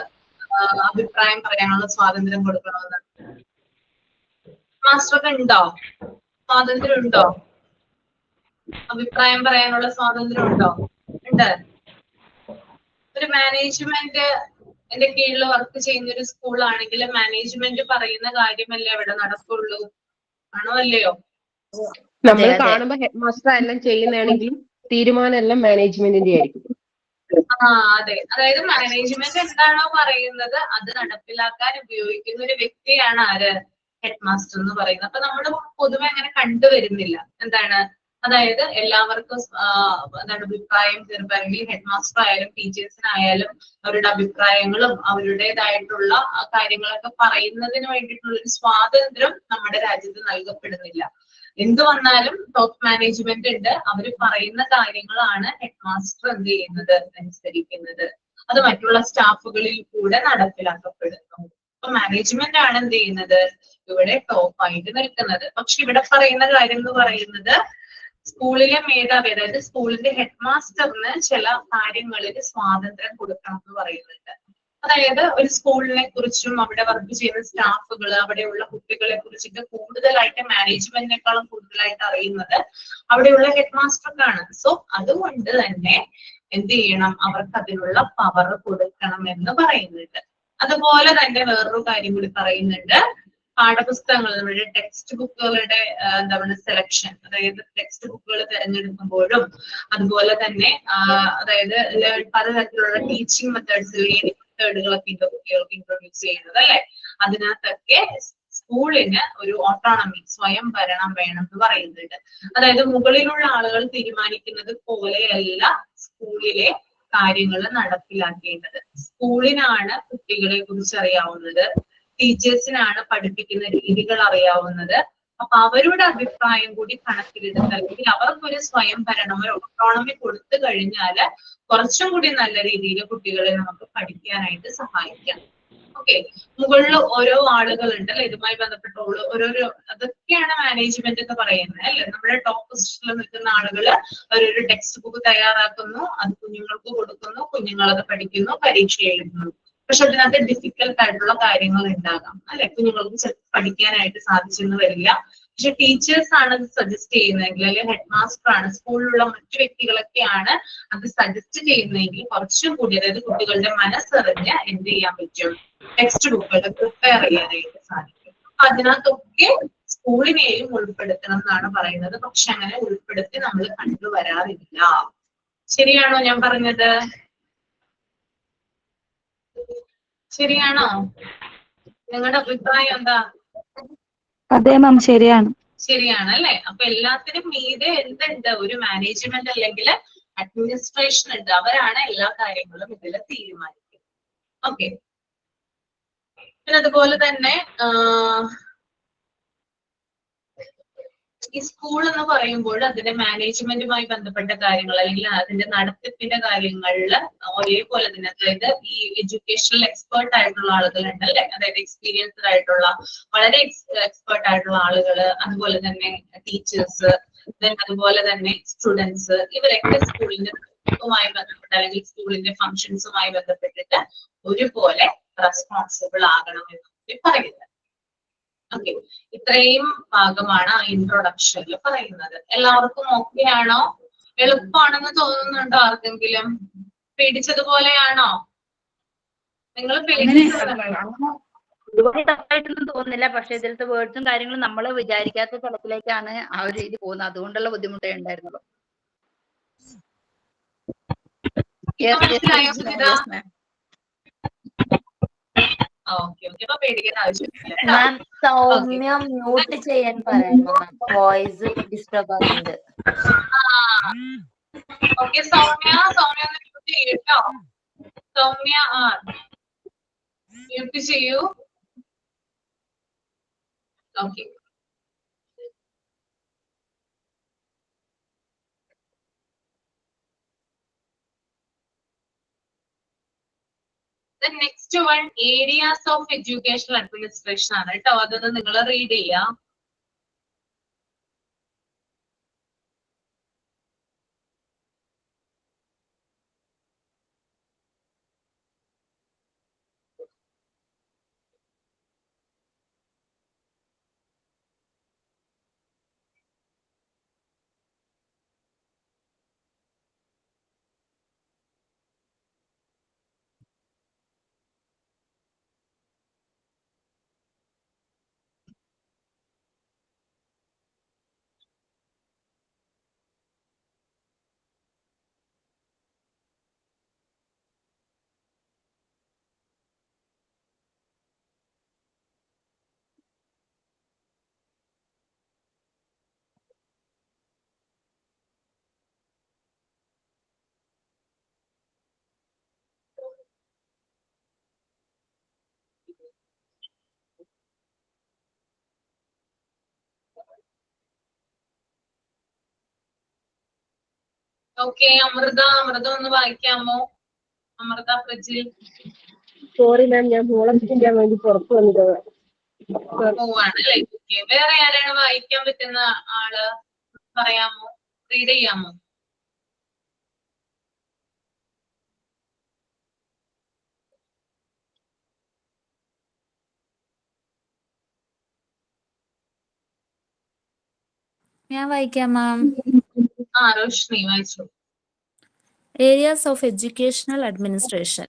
അഭിപ്രായം പറയാനുള്ള സ്വാതന്ത്ര്യം കൊടുക്കണമെന്ന് മാസ്റ്റർക്ക് ഉണ്ടോ? സ്വാതന്ത്ര്യം ഉണ്ടോ? അഭിപ്രായം പറയാനുള്ള സ്വാതന്ത്ര്യം ഉണ്ടോ? ഉണ്ട്. ഒരു മാനേജ്മെന്റ് എന്റെ കീഴിൽ വർക്ക് ചെയ്യുന്ന ഒരു സ്കൂൾ ആണെങ്കിൽ മാനേജ്മെന്റ് പറയുന്ന കാര്യമല്ലേ അവിടെ നടക്കുള്ളൂ, ആണോ അല്ലയോ? നമ്മൾ കാണുമ്പോ ഹെഡ് മാസ്റ്റർ എല്ലാം ചെയ്യുന്നതാണെങ്കിൽ തീരുമാനം എല്ലാം മാനേജ്മെന്റിന്റെ ആയിരിക്കും. അതെ, അതായത് മാനേജ്മെന്റ് എന്താണോ പറയുന്നത് അത് നടപ്പിലാക്കാൻ ഉപയോഗിക്കുന്ന ഒരു വ്യക്തിയാണ് ആര്? ഹെഡ് മാസ്റ്റർ എന്ന് പറയുന്നത്. അപ്പൊ നമ്മൾ പൊതുവെ അങ്ങനെ കണ്ടുവരുന്നില്ല. എന്താണ്? അതായത് എല്ലാവർക്കും എന്താണ് അഭിപ്രായം തീർപ്പാണെങ്കിൽ ഹെഡ് മാസ്റ്റർ ആയാലും ടീച്ചേഴ്സിനായാലും അവരുടെ അഭിപ്രായങ്ങളും അവരുടേതായിട്ടുള്ള കാര്യങ്ങളൊക്കെ പറയുന്നതിന് വേണ്ടിയിട്ടുള്ള ഒരു സ്വാതന്ത്ര്യം നമ്മുടെ രാജ്യത്ത് നൽകപ്പെടുന്നില്ല. എന്ത് വന്നാലും ടോപ്പ് മാനേജ്മെന്റ് ഉണ്ട്, അവർ പറയുന്ന കാര്യങ്ങളാണ് ഹെഡ് മാസ്റ്റർ എന്ത് ചെയ്യുന്നത്? അനുസരിക്കുന്നത്. അത് മറ്റുള്ള സ്റ്റാഫുകളിൽ കൂടെ നടപ്പിലാക്കപ്പെടുന്നു. അപ്പൊ മാനേജ്മെന്റ് ആണ് എന്ത് ചെയ്യുന്നത്? ഇവിടെ ടോപ്പായിട്ട് നിൽക്കുന്നത്. പക്ഷെ ഇവിടെ പറയുന്ന കാര്യം എന്ന് പറയുന്നത് സ്കൂളിലെ മേധാവി, അതായത് സ്കൂളിന്റെ ഹെഡ് മാസ്റ്ററിന് ചില കാര്യങ്ങളിൽ സ്വാതന്ത്ര്യം കൊടുക്കണം എന്ന് പറയുന്നുണ്ട്. അതായത് ഒരു സ്കൂളിനെ കുറിച്ചും അവിടെ വർക്ക് ചെയ്യുന്ന സ്റ്റാഫുകൾ, അവിടെയുള്ള കുട്ടികളെ കുറിച്ചിട്ട് കൂടുതലായിട്ട് മാനേജ്മെന്റിനേക്കാളും കൂടുതലായിട്ട് അറിയുന്നത് അവിടെയുള്ള ഹെഡ് മാസ്റ്റർക്കാണ്. സോ അതുകൊണ്ട് തന്നെ എന്ത് ചെയ്യണം? അവർക്ക് അതിനുള്ള പവർ കൊടുക്കണം എന്ന് പറയുന്നുണ്ട്. അതുപോലെ തന്നെ വേറൊരു കാര്യം കൂടി പറയുന്നുണ്ട്. പാഠപുസ്തകങ്ങൾ, നമ്മുടെ ടെക്സ്റ്റ് ബുക്കുകളുടെ എന്താ പറയുക സെലക്ഷൻ, അതായത് ടെക്സ്റ്റ് ബുക്കുകൾ തിരഞ്ഞെടുക്കുമ്പോഴും അതുപോലെ തന്നെ അതായത് പലതരത്തിലുള്ള ടീച്ചിങ് മെത്തേഡ്സ്, ലേണിംഗ് മെത്തേഡുകളൊക്കെ കുട്ടികൾക്ക് ഇൻട്രൊഡ്യൂസ് ചെയ്യുന്നത്, അല്ലെ? അതിനകത്തൊക്കെ സ്കൂളിന് ഒരു ഓട്ടോണമി, സ്വയം ഭരണം വേണം എന്ന് പറയുന്നുണ്ട്. അതായത് മുകളിലുള്ള ആളുകൾ തീരുമാനിക്കുന്നത് പോലെയല്ല സ്കൂളിലെ കാര്യങ്ങൾ നടപ്പിലാക്കേണ്ടത്. സ്കൂളിനാണ് കുട്ടികളെ കുറിച്ച് അറിയാവുന്നത്, ടീച്ചേഴ്സിനാണ് പഠിപ്പിക്കുന്ന രീതികൾ അറിയാവുന്നത്. അപ്പൊ അവരുടെ അഭിപ്രായം കൂടി കണക്കിലെടുത്ത് അല്ലെങ്കിൽ അവർക്കൊരു സ്വയം ഭരണം, ഒരു ഓട്ടോണമി കൊടുത്തു കഴിഞ്ഞാൽ കുറച്ചും കൂടി നല്ല രീതിയിൽ കുട്ടികളെ നമുക്ക് പഠിക്കാനായിട്ട് സഹായിക്കാം. ഓക്കെ, മുകളിൽ ഓരോ ആളുകളുണ്ട് അല്ലെ, ഇതുമായി ബന്ധപ്പെട്ട ഓരോരോ, അതൊക്കെയാണ് മാനേജ്മെന്റ് എന്ന് പറയുന്നത്, അല്ലെ? നമ്മുടെ ടോപ്പ് പൊസിഷനിൽ നിൽക്കുന്ന ആളുകൾ അവരൊരു ടെക്സ്റ്റ് ബുക്ക് തയ്യാറാക്കുന്നു, അത് കുഞ്ഞുങ്ങൾക്ക് കൊടുക്കുന്നു, കുഞ്ഞുങ്ങൾ അത് പഠിക്കുന്നു, പരീക്ഷ എഴുതുന്നു. പക്ഷെ അതിനകത്ത് ഡിഫിക്കൽട്ട് ആയിട്ടുള്ള കാര്യങ്ങൾ ഉണ്ടാകാം, അല്ലെ? കുഞ്ഞുങ്ങൾക്ക് ചിലപ്പോൾ പഠിക്കാനായിട്ട് സാധിച്ചെന്ന് വരില്ല. പക്ഷെ ടീച്ചേഴ്സ് ആണ് അത് സജസ്റ്റ് ചെയ്യുന്നതെങ്കിൽ, അല്ലെങ്കിൽ ഹെഡ് മാസ്റ്റർ ആണ്, സ്കൂളിലുള്ള മറ്റു വ്യക്തികളൊക്കെയാണ് അത് സജസ്റ്റ് ചെയ്യുന്നതെങ്കിൽ കുറച്ചും കൂടി, അതായത് കുട്ടികളുടെ മനസ്സറിഞ്ഞ് എന്ത് ചെയ്യാൻ പറ്റും? ടെക്സ്റ്റ് ബുക്കുകൾ പ്രിപ്പയർ ചെയ്യാനായിട്ട് സാധിക്കും. അതിനകത്തൊക്കെ സ്കൂളിനെയും ഉൾപ്പെടുത്തണം എന്നാണ് പറയുന്നത്. പക്ഷെ അങ്ങനെ ഉൾപ്പെടുത്തി നമ്മൾ കണ്ടുവരാറില്ല. ശരിയാണോ ഞാൻ പറഞ്ഞത്? ശരിയാണോ? നിങ്ങളുടെ അഭിപ്രായം എന്താ? അതെ മാം, ശരിയാണ്. ശരിയാണ് അല്ലെ? അപ്പൊ എല്ലാത്തിനും മീതെ എന്തുണ്ട്? ഒരു മാനേജ്മെന്റ് അല്ലെങ്കിൽ അഡ്മിനിസ്ട്രേഷൻ ഉണ്ട്. അവരാണ് എല്ലാ കാര്യങ്ങളും ഇതിൽ തീരുമാനിക്കുന്നത്. ഓക്കെ, പിന്നെ അതുപോലെ തന്നെ ഈ സ്കൂൾ എന്ന് പറയുമ്പോൾ അതിന്റെ മാനേജ്മെന്റുമായി ബന്ധപ്പെട്ട കാര്യങ്ങൾ അല്ലെങ്കിൽ അതിന്റെ നടത്തിപ്പിന്റെ കാര്യങ്ങളിൽ ഒരേപോലെ തന്നെ, അതായത് ഈ എഡ്യൂക്കേഷണൽ എക്സ്പേർട്ട് ആയിട്ടുള്ള ആളുകളുണ്ട് അല്ലെ, അതായത് എക്സ്പീരിയൻസ്ഡ് ആയിട്ടുള്ള വളരെ എക്സ്പേർട്ട് ആയിട്ടുള്ള ആളുകൾ, അതുപോലെ തന്നെ ടീച്ചേഴ്സ്, അതുപോലെ തന്നെ സ്റ്റുഡൻസ്, ഇവരൊക്കെ സ്കൂളിന്റെ ബന്ധപ്പെട്ട് അല്ലെങ്കിൽ സ്കൂളിന്റെ ഫങ്ഷൻസുമായി ബന്ധപ്പെട്ടിട്ട് ഒരുപോലെ റെസ്പോൺസിബിൾ ആകണം എന്ന് പറയുന്നത്. ഓക്കെ, ഇത്രയും ഭാഗമാണ് ആ ഇൻട്രൊഡക്ഷനിൽ പറയുന്നത്. എല്ലാവർക്കും ഓക്കെ ആണോ? എളുപ്പമാണെന്ന് തോന്നുന്നുണ്ടോ ആർക്കെങ്കിലും? പേടിച്ചതുപോലെയാണോ? നിങ്ങൾ പേടിച്ചിട്ടുണ്ടോ? ഒരുപാട് ടഫായിട്ടൊന്നും തോന്നുന്നില്ല, പക്ഷെ ഇതിലത്തെ വേർഡ്സും കാര്യങ്ങളും നമ്മൾ വിചാരിക്കാത്ത തലത്തിലേക്കാണ് ആ ഒരു രീതി പോകുന്നത്. അതുകൊണ്ടുള്ള ബുദ്ധിമുട്ടേ ഉണ്ടായിരുന്നുള്ളൂ. മനസ്സിലായോ സുജിത? ഓക്കെ ഓക്കെ, അപ്പൊ പേടിക്കേണ്ട ആവശ്യമില്ല. മാം സൗമ്യ മ്യൂട്ട് ചെയ്യാൻ പറയാമോ മാം? വോയിസ് ഡിസ്റ്റർബ് ആകുന്നുണ്ട്. ഓക്കെ സൗമ്യ, സൗമ്യ ഒന്ന് മ്യൂട്ട് ചെയ്യൂ കേട്ടോ. സൗമ്യ മ്യൂട്ട് ചെയ്യൂ. Okay. The next one, areas of educational administration ആണ് കേട്ടോ. അതൊന്ന് നിങ്ങൾ റീഡ് ചെയ്യാം. ഓക്കെ, അമൃത ഒന്ന് വായിക്കാമോ? അമൃത ഫ്രിഡ്ജിൽ സോറി മാം, ഞാൻ മോളെ പിടിക്കാൻ വേണ്ടി പുറത്തു വന്നത്. പോവാണല്ലേ? ഓക്കെ, വേറെ ആരാണ് വായിക്കാൻ പറ്റുന്ന ആള്? പറയാമോ? റീഡ് ചെയ്യാമോ? ഞാൻ വായിക്കാം മാം. റോഷ്നി വായിച്ചു. Areas of educational administration.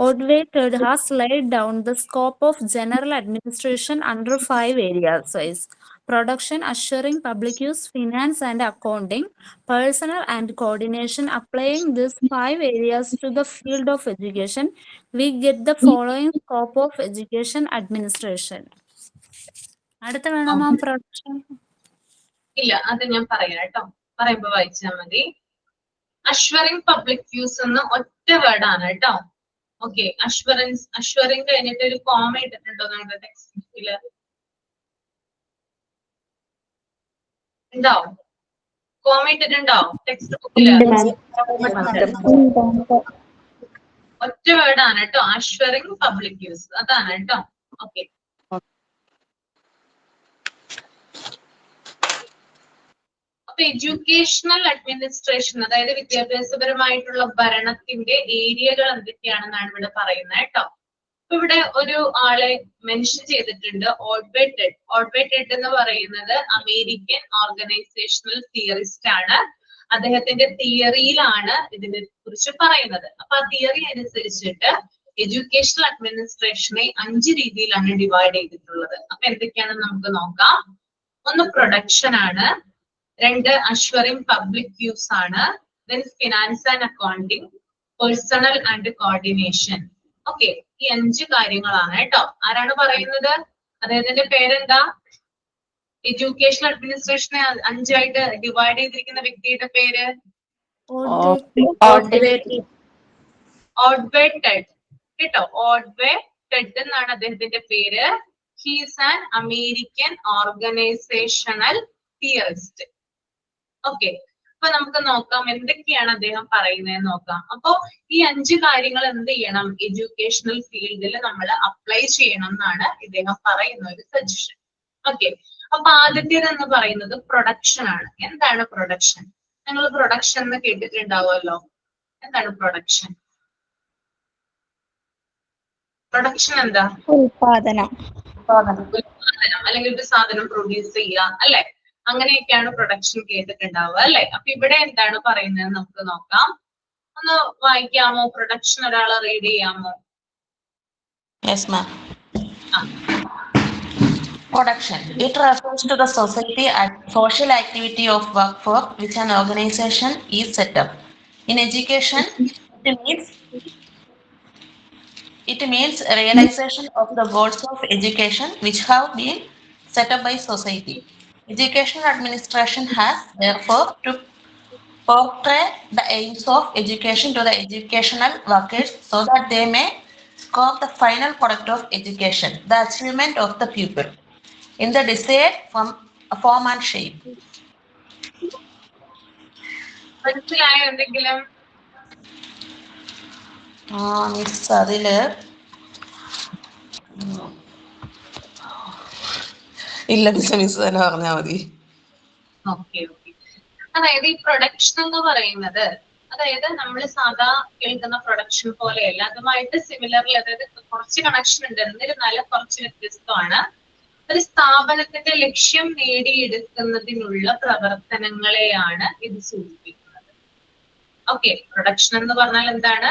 Ordway Ted has laid down the scope of general administration under 5 areas: production, assuring public use, finance and accounting, personnel and coordination. Applying these 5 areas to the field of education, we get the following scope of education administration. അടുത്ത വേണോ മാം? Production ഇല്ല, അത് ഞാൻ പറയാം കേട്ടോ. പറയുമ്പോ വായിച്ചാൽ മതി. അഷ്വറിംഗ് പബ്ലിക് യൂസ് എന്ന ഒറ്റ വേർഡാണ് കേട്ടോ. ഓക്കെ, അഷ്വറിംഗ് കഴിഞ്ഞിട്ട് ഒരു കോമ ഇട്ടിട്ടുണ്ടോ നിങ്ങളുടെ ടെക്സ്റ്റ് ബുക്കില്? ഉണ്ടാവും, കോമ ഇട്ടിട്ടുണ്ടോ ടെക്സ്റ്റ് ബുക്കില്? ഒറ്റ വേർഡാണ് കേട്ടോ, അഷ്വറിംഗ് പബ്ലിക് യൂസ്, അതാണ് കേട്ടോ. ഓക്കെ, എഡ്യൂക്കേഷണൽ അഡ്മിനിസ്ട്രേഷൻ, അതായത് വിദ്യാഭ്യാസപരമായിട്ടുള്ള ഭരണത്തിന്റെ ഏരിയകൾ എന്തൊക്കെയാണെന്നാണ് ഇവിടെ പറയുന്നത് കേട്ടോ. അപ്പൊ ഇവിടെ ഒരു ആളെ മെൻഷൻ ചെയ്തിട്ടുണ്ട്, ഓഡ്വേ ടെഡ്. ഓഡ്വേ ടെഡ് എന്ന് പറയുന്നത് അമേരിക്കൻ ഓർഗനൈസേഷണൽ തിയറിസ്റ്റ് ആണ്. അദ്ദേഹത്തിന്റെ തിയറിയിലാണ് ഇതിനെ കുറിച്ച് പറയുന്നത്. അപ്പൊ ആ തിയറി അനുസരിച്ചിട്ട് എഡ്യൂക്കേഷണൽ അഡ്മിനിസ്ട്രേഷനെ 5 രീതിയിലാണ് ഡിവൈഡ് ചെയ്തിട്ടുള്ളത്. അപ്പൊ എന്തൊക്കെയാണെന്ന് നമുക്ക് നോക്കാം. ഒന്ന് പ്രൊഡക്ഷൻ ആണ്, 2 അഷ്വറിംഗ് പബ്ലിക് യൂസ് ആണ്, then finance and accounting, personal and coordination. Okay, ഈ 5 കാര്യങ്ങളാണ് കേട്ടോ. ആരാണ് പറയുന്നത്? അദ്ദേഹത്തിന്റെ പേരെന്താ? എഡ്യൂക്കേഷണൽ അഡ്മിനിസ്ട്രേഷനെ 5 ആയിട്ട് ഡിവൈഡ് ചെയ്തിരിക്കുന്ന വ്യക്തിയുടെ പേര് ഓഡ്വേ ടെഡ് കേട്ടോ. ഓഡ്വേ ടെഡ് എന്നാണ് അദ്ദേഹത്തിന്റെ പേര്. He's an American organisational theorist. Okay, അപ്പൊ നമുക്ക് നോക്കാം എന്തൊക്കെയാണ് അദ്ദേഹം പറയുന്നത് നോക്കാം. അപ്പൊ ഈ 5 കാര്യങ്ങൾ എന്ത് ചെയ്യണം? എഡ്യൂക്കേഷണൽ ഫീൽഡിൽ നമ്മൾ അപ്ലൈ ചെയ്യണം എന്നാണ് ഇദ്ദേഹം പറയുന്ന ഒരു സജഷൻ. ഓക്കെ, അപ്പൊ ആദ്യത്തേതെന്ന് പറയുന്നത് പ്രൊഡക്ഷൻ ആണ്. എന്താണ് പ്രൊഡക്ഷൻ? നിങ്ങൾ പ്രൊഡക്ഷൻ എന്ന് കേട്ടിട്ടുണ്ടാവുമല്ലോ. എന്താണ് പ്രൊഡക്ഷൻ? പ്രൊഡക്ഷൻ എന്താ? ഉൽപാദനം അല്ലെങ്കിൽ ഒരു സാധനം പ്രൊഡ്യൂസ് ചെയ്യുക, അല്ലെ? അങ്ങനെയൊക്കെയാണ് പ്രൊഡക്ഷൻ കേട്ടിട്ടുണ്ടാവുക അല്ലെ. അപ്പൊ ഇവിടെ എന്താണ് പറയുന്നത് നമുക്ക് നോക്കാം. ഒന്ന് വായിക്കാമോ? പ്രൊഡക്ഷൻ ഒരാളെ റീഡ് ചെയ്യാമോ? Yes, ma'am. Production. It refers to the society and social activity of work for which an organization is set up. In education, it means realization of the goals of education which have been set up by society. Educational administration has therefore to portray the aims of education to the educational workers so that they may score the final product of education, the achievement of the pupil, in the desired form and shape. മനസ്സിലായോ എന്തെങ്കിലും? Miss അതില് ഇല്ല miss തന്നെ പറഞ്ഞാൽ മതി. Okay okay. അതായത് ഈ production എന്ന് പറയുന്നത്, അതായത് നമ്മൾ സാധാ കേൾക്കുന്ന പ്രൊഡക്ഷൻ പോലെയല്ല, അതുമായിട്ട് സിമിലർലി, അതായത് കുറച്ച് കണക്ഷൻ ഉണ്ട്, എന്നിരുന്നാലും കുറച്ച് വ്യത്യസ്തമാണ്. ഒരു സ്ഥാപനത്തിന്റെ ലക്ഷ്യം നേടിയെടുക്കുന്നതിനുള്ള പ്രവർത്തനങ്ങളെയാണ് ഇത് സൂചിപ്പിക്കുന്നത്. ഓക്കെ, പ്രൊഡക്ഷൻ എന്ന് പറഞ്ഞാൽ എന്താണ്?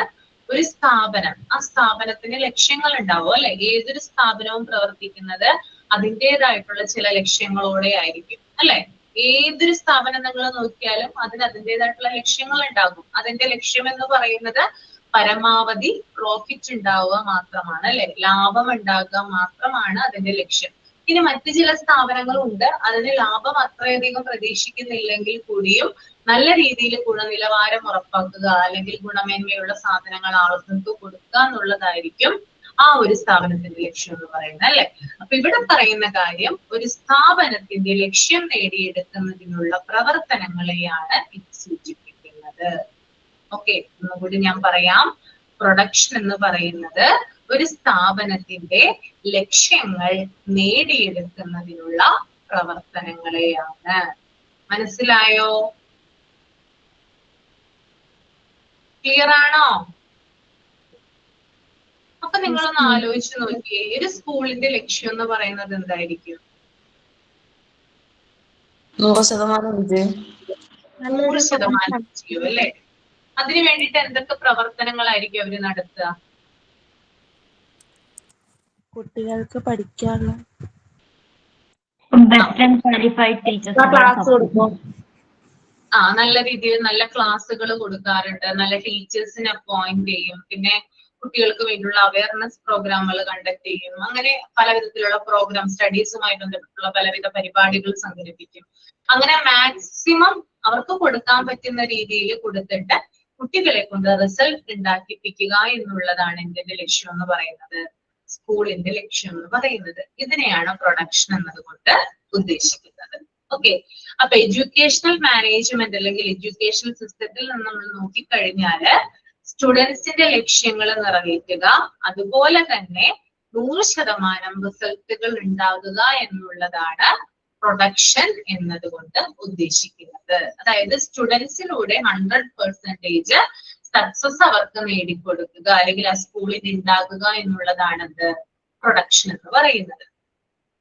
ഒരു സ്ഥാപനം, ആ സ്ഥാപനത്തിന് ലക്ഷ്യങ്ങൾ ഉണ്ടാവും അല്ലെ. ഏതൊരു സ്ഥാപനവും പ്രവർത്തിക്കുന്നത് അതിൻ്റെതായിട്ടുള്ള ചില ലക്ഷ്യങ്ങളോടെ ആയിരിക്കും അല്ലെ. ഏതൊരു സ്ഥാപനം നിങ്ങൾ നോക്കിയാലും അതിന് അതിൻ്റെതായിട്ടുള്ള ലക്ഷ്യങ്ങൾ ഉണ്ടാകും. അതിന്റെ ലക്ഷ്യം എന്ന് പറയുന്നത് പരമാവധി പ്രോഫിറ്റ് ഉണ്ടാവുക മാത്രമാണ് അല്ലെ, ലാഭം ഉണ്ടാകുക മാത്രമാണ് അതിന്റെ ലക്ഷ്യം. ഇനി മറ്റു ചില സ്ഥാപനങ്ങളുണ്ട്, അതിന് ലാഭം അത്രയധികം പ്രതീക്ഷിക്കുന്നില്ലെങ്കിൽ കൂടിയും നല്ല രീതിയിൽ ഗുണനിലവാരം ഉറപ്പാക്കുക, അല്ലെങ്കിൽ ഗുണമേന്മയുള്ള സാധനങ്ങൾ ആളുകൾക്ക് കൊടുക്കുക എന്നുള്ളതായിരിക്കും ആ ഒരു സ്ഥാപനത്തിന്റെ ലക്ഷ്യം എന്ന് പറയുന്നത് അല്ലെ. അപ്പൊ ഇവിടെ പറയുന്ന കാര്യം, ഒരു സ്ഥാപനത്തിന്റെ ലക്ഷ്യം നേടിയെടുക്കുന്നതിനുള്ള പ്രവർത്തനങ്ങളെയാണ് ഇത് സൂചിപ്പിക്കുന്നത്. ഓക്കെ, ഒന്നുകൂടി ഞാൻ പറയാം. പ്രൊഡക്ഷൻ എന്ന് പറയുന്നത് ഒരു സ്ഥാപനത്തിന്റെ ലക്ഷ്യങ്ങൾ നേടിയെടുക്കുന്നതിനുള്ള പ്രവർത്തനങ്ങളെയാണ്. മനസ്സിലായോ? ക്ലിയർ ആണോ? അപ്പൊ നിങ്ങളൊന്ന് ആലോചിച്ച് നോക്കിയേ, ഒരു സ്കൂളിന്റെ ലക്ഷ്യം എന്ന് പറയുന്നത് എന്തായിരിക്കും? 100% വിജയം. 100% വിജയം അല്ലെ. അതിനു വേണ്ടിയിട്ട് എന്തൊക്കെ പ്രവർത്തനങ്ങളായിരിക്കും അവര് നടത്തുക? കുട്ടികൾക്ക് പഠിക്കാനുള്ള ക്ലാസ് കൊടുക്കും. നല്ല രീതിയിൽ നല്ല ക്ലാസ്സുകൾ കൊടുക്കാറുണ്ട്, നല്ല ടീച്ചേഴ്സിനെ അപ്പോയിന്റ് ചെയ്യും, പിന്നെ കുട്ടികൾക്ക് വേണ്ടിയുള്ള അവയർനെസ് പ്രോഗ്രാമുകൾ കണ്ടക്ട് ചെയ്യും. അങ്ങനെ പല വിധത്തിലുള്ള പ്രോഗ്രാം, സ്റ്റഡീസുമായി ബന്ധപ്പെട്ടുള്ള പലവിധ പരിപാടികൾ സംഘടിപ്പിക്കും. അങ്ങനെ മാക്സിമം അവർക്ക് കൊടുക്കാൻ പറ്റുന്ന രീതിയിൽ കൊടുത്തിട്ട് കുട്ടികളെ കൊണ്ട് റിസൾട്ട് ഉണ്ടാക്കിപ്പിക്കുക എന്നുള്ളതാണ് ഇതിന്റെ ലക്ഷ്യം എന്ന് പറയുന്നത്, സ്കൂളിന്റെ ലക്ഷ്യം എന്ന് പറയുന്നത്. ഇതിനെയാണ് പ്രൊഡക്ഷൻ എന്നതുകൊണ്ട് ഉദ്ദേശിക്കുന്നത്. ഓക്കെ, അപ്പൊ എഡ്യൂക്കേഷണൽ മാനേജ്മെന്റ് അല്ലെങ്കിൽ എഡ്യൂക്കേഷണൽ സിസ്റ്റത്തിൽ നിന്ന് നമ്മൾ നോക്കിക്കഴിഞ്ഞാല് സ്റ്റുഡൻസിന്റെ ലക്ഷ്യങ്ങൾ നിറവേറ്റുക, അതുപോലെ തന്നെ 100% റിസൾട്ടുകൾ ഉണ്ടാകുക എന്നുള്ളതാണ് പ്രൊഡക്ഷൻ എന്നതുകൊണ്ട് ഉദ്ദേശിക്കുന്നത്. അതായത് സ്റ്റുഡൻസിലൂടെ 100% സക്സസ് അവർക്ക് നേടിക്കൊടുക്കുക, അല്ലെങ്കിൽ ആ സ്കൂളിൽ ഉണ്ടാകുക എന്നുള്ളതാണ് പ്രൊഡക്ഷൻ എന്ന് പറയുന്നത്.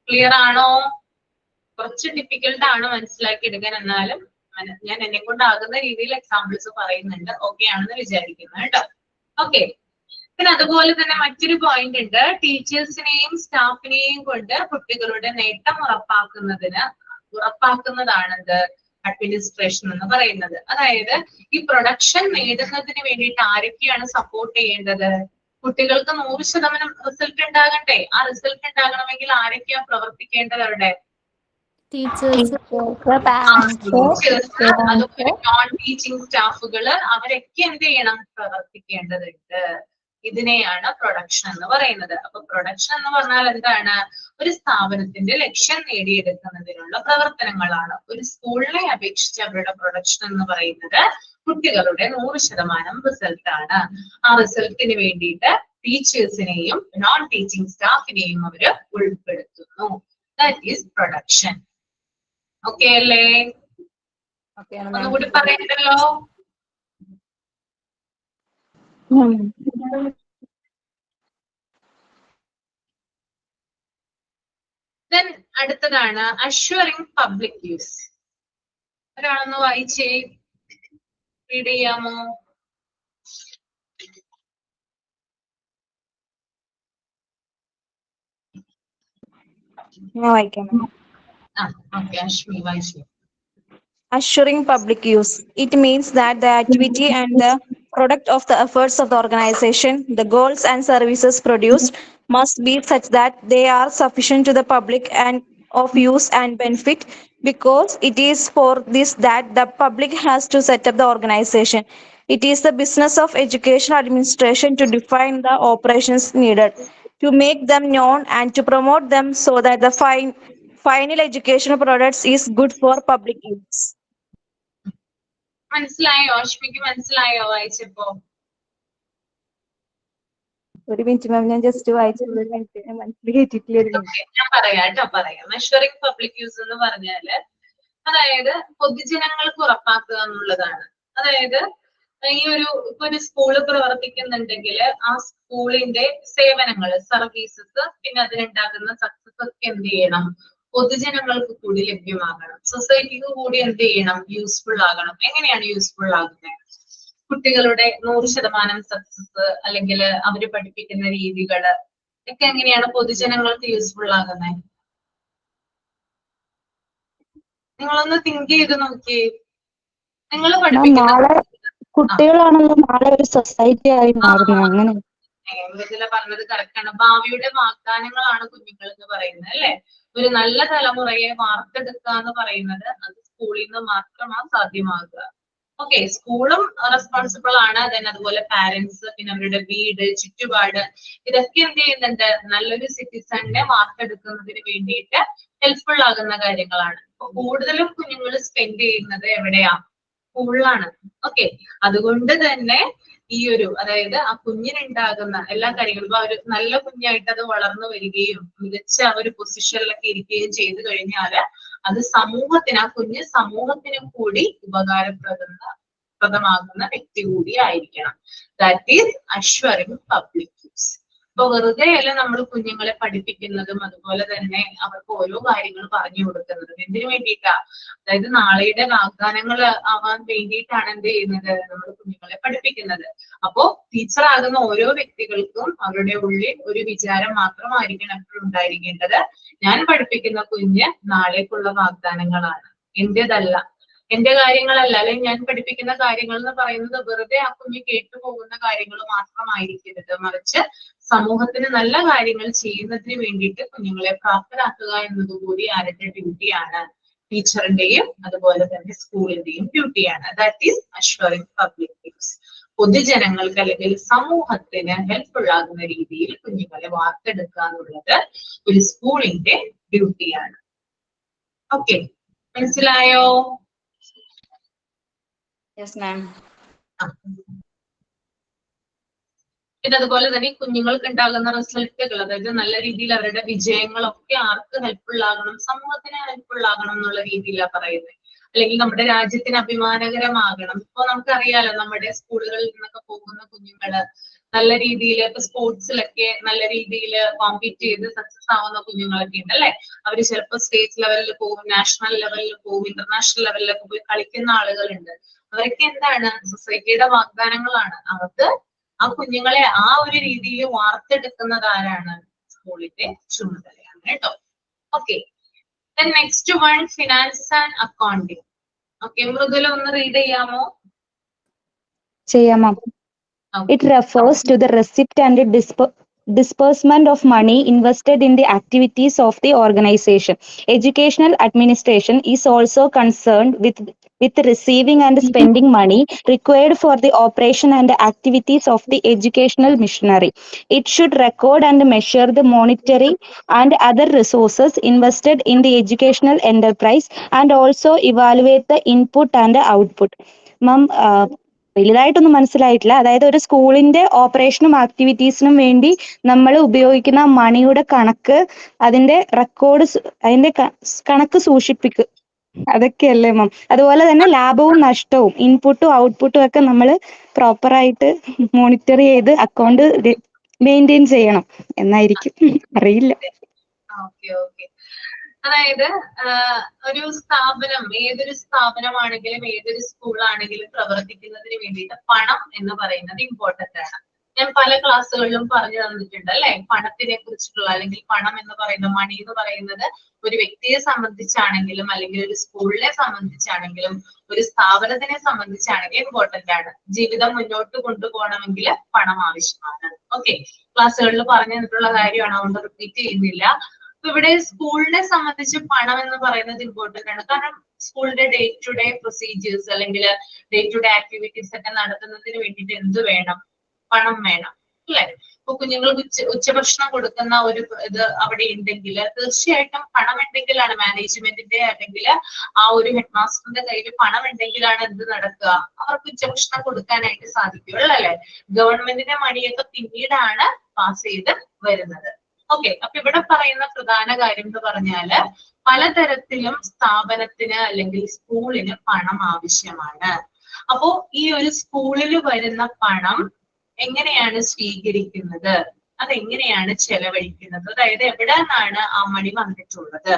ക്ലിയർ ആണോ? കുറച്ച് ഡിഫിക്കൽട്ട് ആണ് മനസ്സിലാക്കി എടുക്കാൻ, എന്നാലും ഞാൻ എന്നെ കൊണ്ടാകുന്ന രീതിയിൽ എക്സാമ്പിൾസ് പറയുന്നുണ്ട്. ഓക്കെ ആണെന്ന് വിചാരിക്കുന്നു കേട്ടോ. ഓക്കെ, പിന്നെ അതുപോലെ തന്നെ മറ്റൊരു പോയിന്റ് ഉണ്ട്, ടീച്ചേഴ്സിനെയും സ്റ്റാഫിനെയും കൊണ്ട് കുട്ടികളുടെ നേട്ടം ഉറപ്പാക്കുന്നതാണ് അഡ്മിനിസ്ട്രേഷൻ എന്ന് പറയുന്നത്. അതായത് ഈ പ്രൊഡക്ഷൻ നേടുന്നതിന് വേണ്ടിയിട്ട് ആരൊക്കെയാണ് സപ്പോർട്ട് ചെയ്യേണ്ടത്? കുട്ടികൾക്ക് 100% റിസൾട്ട് ഉണ്ടാകണ്ടേ? ആ റിസൾട്ട് ഉണ്ടാകണമെങ്കിൽ ആരൊക്കെയാ പ്രവർത്തിക്കേണ്ടത്? അവിടെ ടീച്ചേഴ്സ്, അതുപോലെ നോൺ ടീച്ചിങ് സ്റ്റാഫുകള്, അവരൊക്കെ എന്ത് ചെയ്യണം? പ്രവർത്തിക്കേണ്ടതുണ്ട്. ഇതിനെയാണ് പ്രൊഡക്ഷൻ എന്ന് പറയുന്നത്. അപ്പൊ പ്രൊഡക്ഷൻ എന്ന് പറഞ്ഞാൽ എന്താണ്? ഒരു സ്ഥാപനത്തിന്റെ ലക്ഷ്യം നേടിയെടുക്കുന്നതിനുള്ള പ്രവർത്തനങ്ങളാണ്. ഒരു സ്കൂളിനെ അപേക്ഷിച്ച് അവരുടെ പ്രൊഡക്ഷൻ എന്ന് പറയുന്നത് കുട്ടികളുടെ 100% റിസൾട്ട് ആണ്. ആ റിസൾട്ടിന് വേണ്ടിയിട്ട് ടീച്ചേഴ്സിനെയും നോൺ ടീച്ചിങ് സ്റ്റാഫിനെയും അവര് ഉൾപ്പെടുത്തുന്നു. That is production. ഓക്കെ അല്ലേ? ഒന്നുകൂടി പറയണ്ടല്ലോ. Then അടുത്തതാണ് അഷ്വറിംഗ് പബ്ലിക് യൂസ്. ഒരാളൊന്ന് വായിച്ചേ, റീഡ് ചെയ്യാമോ? ഞാൻ വായിക്കാം. ഓക്കെ, അശ്മി വായിച്ചു. Assuring public use. It means that the activity and the product of the efforts of the organization, the goals and services produced must be such that they are sufficient to the public and of use and benefit, because it is for this that the public has to set up the organization. It is the business of education administration to define the operations needed, to make them known and to promote them so that the final educational products is good for public use. മനസ്സിലായോ? അശ്മിക്ക് മനസ്സിലായോ വായിച്ചപ്പോ? ഒരു minute മാം, ഞാൻ just വായിച്ചത് മനസ്സിൽ കേട്ടിട്ടില്ലായിരുന്നു. ഞാൻ പറയാം. Measuring public use എന്ന് പറഞ്ഞാല് അതായത് പൊതുജനങ്ങൾക്ക് ഉറപ്പാക്കുക എന്നുള്ളതാണ്. അതായത് ഈ ഇപ്പൊ ഒരു സ്കൂള് പ്രവർത്തിക്കുന്നുണ്ടെങ്കിൽ ആ സ്കൂളിന്റെ സേവനങ്ങൾ, സർവീസസ്, പിന്നെ അതിനുണ്ടാകുന്ന സക്സസ് ഒക്കെ എന്ത് ചെയ്യണം? പൊതുജനങ്ങൾക്ക് കൂടി ലഭ്യമാകണം. സൊസൈറ്റിക്ക് കൂടി എന്ത് ചെയ്യണം? യൂസ്ഫുൾ ആകണം. എങ്ങനെയാണ് യൂസ്ഫുൾ ആകുന്നത്? കുട്ടികളുടെ 100% സക്സസ്, അല്ലെങ്കിൽ അവര് പഠിപ്പിക്കുന്ന രീതികള് ഒക്കെ എങ്ങനെയാണ് പൊതുജനങ്ങൾക്ക് യൂസ്ഫുൾ ആകുന്നത്? നിങ്ങളൊന്ന് തിങ്ക് ചെയ്ത് നോക്കിയേ. നിങ്ങൾ പഠിപ്പിക്കുന്ന കുട്ടികളാണല്ലോ നാളെ ഒരു സൊസൈറ്റി ആയി മാറുന്നത്. അങ്ങനെ പറഞ്ഞത് കറക്റ്റ് ആണ്. ഭാവിയുടെ വാഗ്ദാനങ്ങളാണ് കുഞ്ഞുങ്ങൾ എന്ന് പറയുന്നത്, അല്ലെ? ഒരു നല്ല തലമുറയെ വാർത്തെടുക്കുക എന്ന് പറയുന്നത് അത് സ്കൂളിൽ നിന്ന് മാത്രമാണ് സാധ്യമാകുക. ഓക്കെ, സ്കൂളും റെസ്പോൺസിബിൾ ആണ്. അതുപോലെ പാരന്റ്സ്, പിന്നെ അവരുടെ വീട്, ചുറ്റുപാട്, ഇതൊക്കെ എന്ത് ചെയ്യുന്നുണ്ട്? നല്ലൊരു സിറ്റിസണിനെ വാർത്തെടുക്കുന്നതിന് വേണ്ടിയിട്ട് ഹെൽപ്ഫുൾ ആകുന്ന കാര്യങ്ങളാണ്. കൂടുതലും കുഞ്ഞുങ്ങൾ സ്പെൻഡ് ചെയ്യുന്നത് എവിടെയാ? സ്കൂളിലാണ്. ഓക്കെ, അതുകൊണ്ട് തന്നെ അതായത് ആ കുഞ്ഞിനുണ്ടാകുന്ന എല്ലാ കാര്യങ്ങളും, ഇപ്പൊ ഒരു നല്ല കുഞ്ഞായിട്ട് അത് വളർന്നു വരികയും മികച്ച ഒരു പൊസിഷനിലൊക്കെ ഇരിക്കുകയും ചെയ്തു കഴിഞ്ഞാല് അത് സമൂഹത്തിന്, ആ കുഞ്ഞ് സമൂഹത്തിനും കൂടി ഉപകാരപ്രദമാകുന്ന വ്യക്തി കൂടി ആയിരിക്കണം. That is assuring public use. അപ്പൊ വെറുതെ അല്ല നമ്മൾ കുഞ്ഞുങ്ങളെ പഠിപ്പിക്കുന്നതും അതുപോലെ തന്നെ അവർക്ക് ഓരോ കാര്യങ്ങൾ പറഞ്ഞു കൊടുക്കുന്നതും. എന്തിനു വേണ്ടിയിട്ടാ? അതായത് നാളെയുടെ വാഗ്ദാനങ്ങൾ ആവാൻ വേണ്ടിയിട്ടാണ് എന്ത് ചെയ്യുന്നത്? നമ്മൾ കുഞ്ഞുങ്ങളെ പഠിപ്പിക്കുന്നത്. അപ്പോ ടീച്ചർ ആകുന്ന ഓരോ വ്യക്തികൾക്കും അവരുടെ ഉള്ളിൽ ഒരു വിചാരം മാത്രമായിരിക്കണം എപ്പോഴും ഉണ്ടായിരിക്കേണ്ടത്. ഞാൻ പഠിപ്പിക്കുന്ന കുഞ്ഞ് നാളേക്കുള്ള വാഗ്ദാനങ്ങളാണ്, എന്റേതല്ല, എന്റെ കാര്യങ്ങളല്ല. അല്ലെങ്കിൽ ഞാൻ പഠിപ്പിക്കുന്ന കാര്യങ്ങൾ എന്ന് പറയുന്നത് വെറുതെ ആ കുഞ്ഞ് കേട്ടുപോകുന്ന കാര്യങ്ങൾ മാത്രമായിരിക്കരുത്, മറിച്ച് സമൂഹത്തിന് നല്ല കാര്യങ്ങൾ ചെയ്യുന്നതിന് വേണ്ടിയിട്ട് കുഞ്ഞുങ്ങളെ പ്രാപ്തരാക്കുക എന്നതുകൂടി ആരുടെ ഡ്യൂട്ടിയാണ്? ടീച്ചറിന്റെയും അതുപോലെ തന്നെ സ്കൂളിന്റെയും ഡ്യൂട്ടിയാണ്. That is assuring public use. പൊതുജനങ്ങൾക്ക് അല്ലെങ്കിൽ സമൂഹത്തിന് ഹെൽപ്ഫുൾ ആകുന്ന രീതിയിൽ കുഞ്ഞുങ്ങളെ വാർത്തെടുക്കുക എന്നുള്ളത് ഒരു സ്കൂളിന്റെ ഡ്യൂട്ടിയാണ്. ഓക്കെ, മനസ്സിലായോ? Yes ma'am. പിന്നെ അതുപോലെ തന്നെ കുഞ്ഞുങ്ങൾക്ക് ഉണ്ടാകുന്ന റിസൾട്ടുകൾ, അതായത് നല്ല രീതിയിൽ അവരുടെ വിജയങ്ങളൊക്കെ ആർക്ക് ഹെൽപ്ഫുൾ ആകണം? സമൂഹത്തിന് ഹെൽപ്ഫുൾ ആകണം എന്നുള്ള രീതിയിലാണ് പറയുന്നത്. അല്ലെങ്കിൽ നമ്മുടെ രാജ്യത്തിന് അഭിമാനകരമാകണം. ഇപ്പൊ നമുക്കറിയാലോ, നമ്മുടെ സ്കൂളുകളിൽ നിന്നൊക്കെ പോകുന്ന കുഞ്ഞുങ്ങള് നല്ല രീതിയിൽ ഇപ്പൊ സ്പോർട്സിലൊക്കെ നല്ല രീതിയിൽ കോമ്പീറ്റ് ചെയ്ത് സക്സസ് ആവുന്ന കുഞ്ഞുങ്ങളൊക്കെ ഉണ്ട്, അല്ലെ? അവര് ചിലപ്പോൾ സ്റ്റേറ്റ് ലെവലിൽ പോകും, നാഷണൽ ലെവലിൽ പോകും, ഇന്റർനാഷണൽ ലെവലിലൊക്കെ പോയി കളിക്കുന്ന ആളുകളുണ്ട്. അവരൊക്കെ എന്താണ്? സൊസൈറ്റിയുടെ വാഗ്ദാനങ്ങളാണ്. അവർക്ക് ആ കുഞ്ഞുങ്ങളെ ആ ഒരു രീതിയിൽ വാർത്തെടുക്കുന്നത് ആരാണ്? സ്കൂളിന്റെ ചുമതലയാണ് കേട്ടോ. Okay, next one, finance and accounting. Okay, Mridula ഒന്ന് റീഡ് ചെയ്യാമോ? ചെയ്യാം മാം. It refers to the receipt and disbursement of money invested in the activities of the organization. Educational administration is also concerned with receiving and spending money required for the operation and activities of the educational machinery. It should record and measure the monetary and other resources invested in the educational enterprise and also evaluate the input and output. Ma'am, വലുതായിട്ടൊന്നും മനസ്സിലായിട്ടില്ല. അതായത് ഒരു സ്കൂളിന്റെ ഓപ്പറേഷനും ആക്ടിവിറ്റീസിനും വേണ്ടി നമ്മൾ ഉപയോഗിക്കുന്ന മണിയുടെ കണക്ക്, അതിന്റെ റെക്കോർഡ്, അതിന്റെ കണക്ക് സൂക്ഷിപ്പിക്കുക, അതൊക്കെയല്ലേ മാം? അതുപോലെ തന്നെ ലാഭവും നഷ്ടവും, ഇൻപുട്ടും ഔട്ട്പുട്ടും ഒക്കെ നമ്മൾ പ്രോപ്പറായിട്ട് മോണിറ്റർ ചെയ്ത് അക്കൗണ്ട് മെയിൻറ്റെയിൻ ചെയ്യണം എന്നായിരിക്കും, അറിയില്ല. ഓക്കെ, അതായത് ഒരു സ്ഥാപനം, ഏതൊരു സ്ഥാപനമാണെങ്കിലും ഏതൊരു സ്കൂളാണെങ്കിലും പ്രവർത്തിക്കുന്നതിന് വേണ്ടിയിട്ട് പണം എന്ന് പറയുന്നത് ഇമ്പോർട്ടന്റ് ആണ്. ഞാൻ പല ക്ലാസ്സുകളിലും പറഞ്ഞു തന്നിട്ടുണ്ട് അല്ലെ, പണത്തിനെ കുറിച്ചിട്ടുള്ള, അല്ലെങ്കിൽ പണം എന്ന് പറയുന്ന, മണി എന്ന് പറയുന്നത് ഒരു വ്യക്തിയെ സംബന്ധിച്ചാണെങ്കിലും അല്ലെങ്കിൽ ഒരു സ്കൂളിനെ സംബന്ധിച്ചാണെങ്കിലും ഒരു സ്ഥാപനത്തിനെ സംബന്ധിച്ചാണെങ്കിലും ഇമ്പോർട്ടന്റ് ആണ്. ജീവിതം മുന്നോട്ട് കൊണ്ടുപോകണമെങ്കിൽ പണം ആവശ്യമാണ്. ഓക്കെ, ക്ലാസ്സുകളിൽ പറഞ്ഞു തന്നിട്ടുള്ള കാര്യമാണ്, അതുകൊണ്ട് റിപ്പീറ്റ് ചെയ്യുന്നില്ല. അപ്പൊ ഇവിടെ സ്കൂളിനെ സംബന്ധിച്ച് പണം എന്ന് പറയുന്നത് ഇമ്പോർട്ടന്റ് ആണ്. കാരണം സ്കൂളിന്റെ ഡേ ടു ഡേ പ്രൊസീജിയേഴ്സ് അല്ലെങ്കിൽ ഡേ ടു ഡേ ആക്ടിവിറ്റീസ് ഒക്കെ നടത്തുന്നതിന് വേണ്ടിയിട്ട് എന്ത് വേണം? പണം വേണം അല്ലെ? ഇപ്പൊ കുഞ്ഞുങ്ങൾക്ക് ഉച്ചഭക്ഷണം കൊടുക്കുന്ന ഒരു ഇത് അവിടെ ഉണ്ടെങ്കിൽ തീർച്ചയായിട്ടും പണം ഉണ്ടെങ്കിലാണ്, മാനേജ്മെന്റിന്റെ അല്ലെങ്കിൽ ആ ഒരു ഹെഡ് മാസ്റ്ററിന്റെ കയ്യിൽ പണം ഉണ്ടെങ്കിലാണ് എന്ത് നടക്കുക? അവർക്ക് ഉച്ചഭക്ഷണം കൊടുക്കാനായിട്ട് സാധിക്കുകയുള്ളൂ അല്ലെ? ഗവൺമെന്റിന്റെ മണിയൊക്കെ പിന്നീടാണ് പാസ് ചെയ്ത് വരുന്നത്. ഓക്കെ, അപ്പൊ ഇവിടെ പറയുന്ന പ്രധാന കാര്യം എന്ന് പറഞ്ഞാല് പലതരത്തിലും സ്ഥാപനത്തിന് അല്ലെങ്കിൽ സ്കൂളിന് പണം ആവശ്യമാണ്. അപ്പോ ഈ ഒരു സ്കൂളിൽ വരുന്ന പണം എങ്ങനെയാണ് സ്വീകരിക്കുന്നത്, അതെങ്ങനെയാണ് ചെലവഴിക്കുന്നത്, അതായത് എവിടെ നിന്നാണ് ആ മണി വന്നിട്ടുള്ളത്,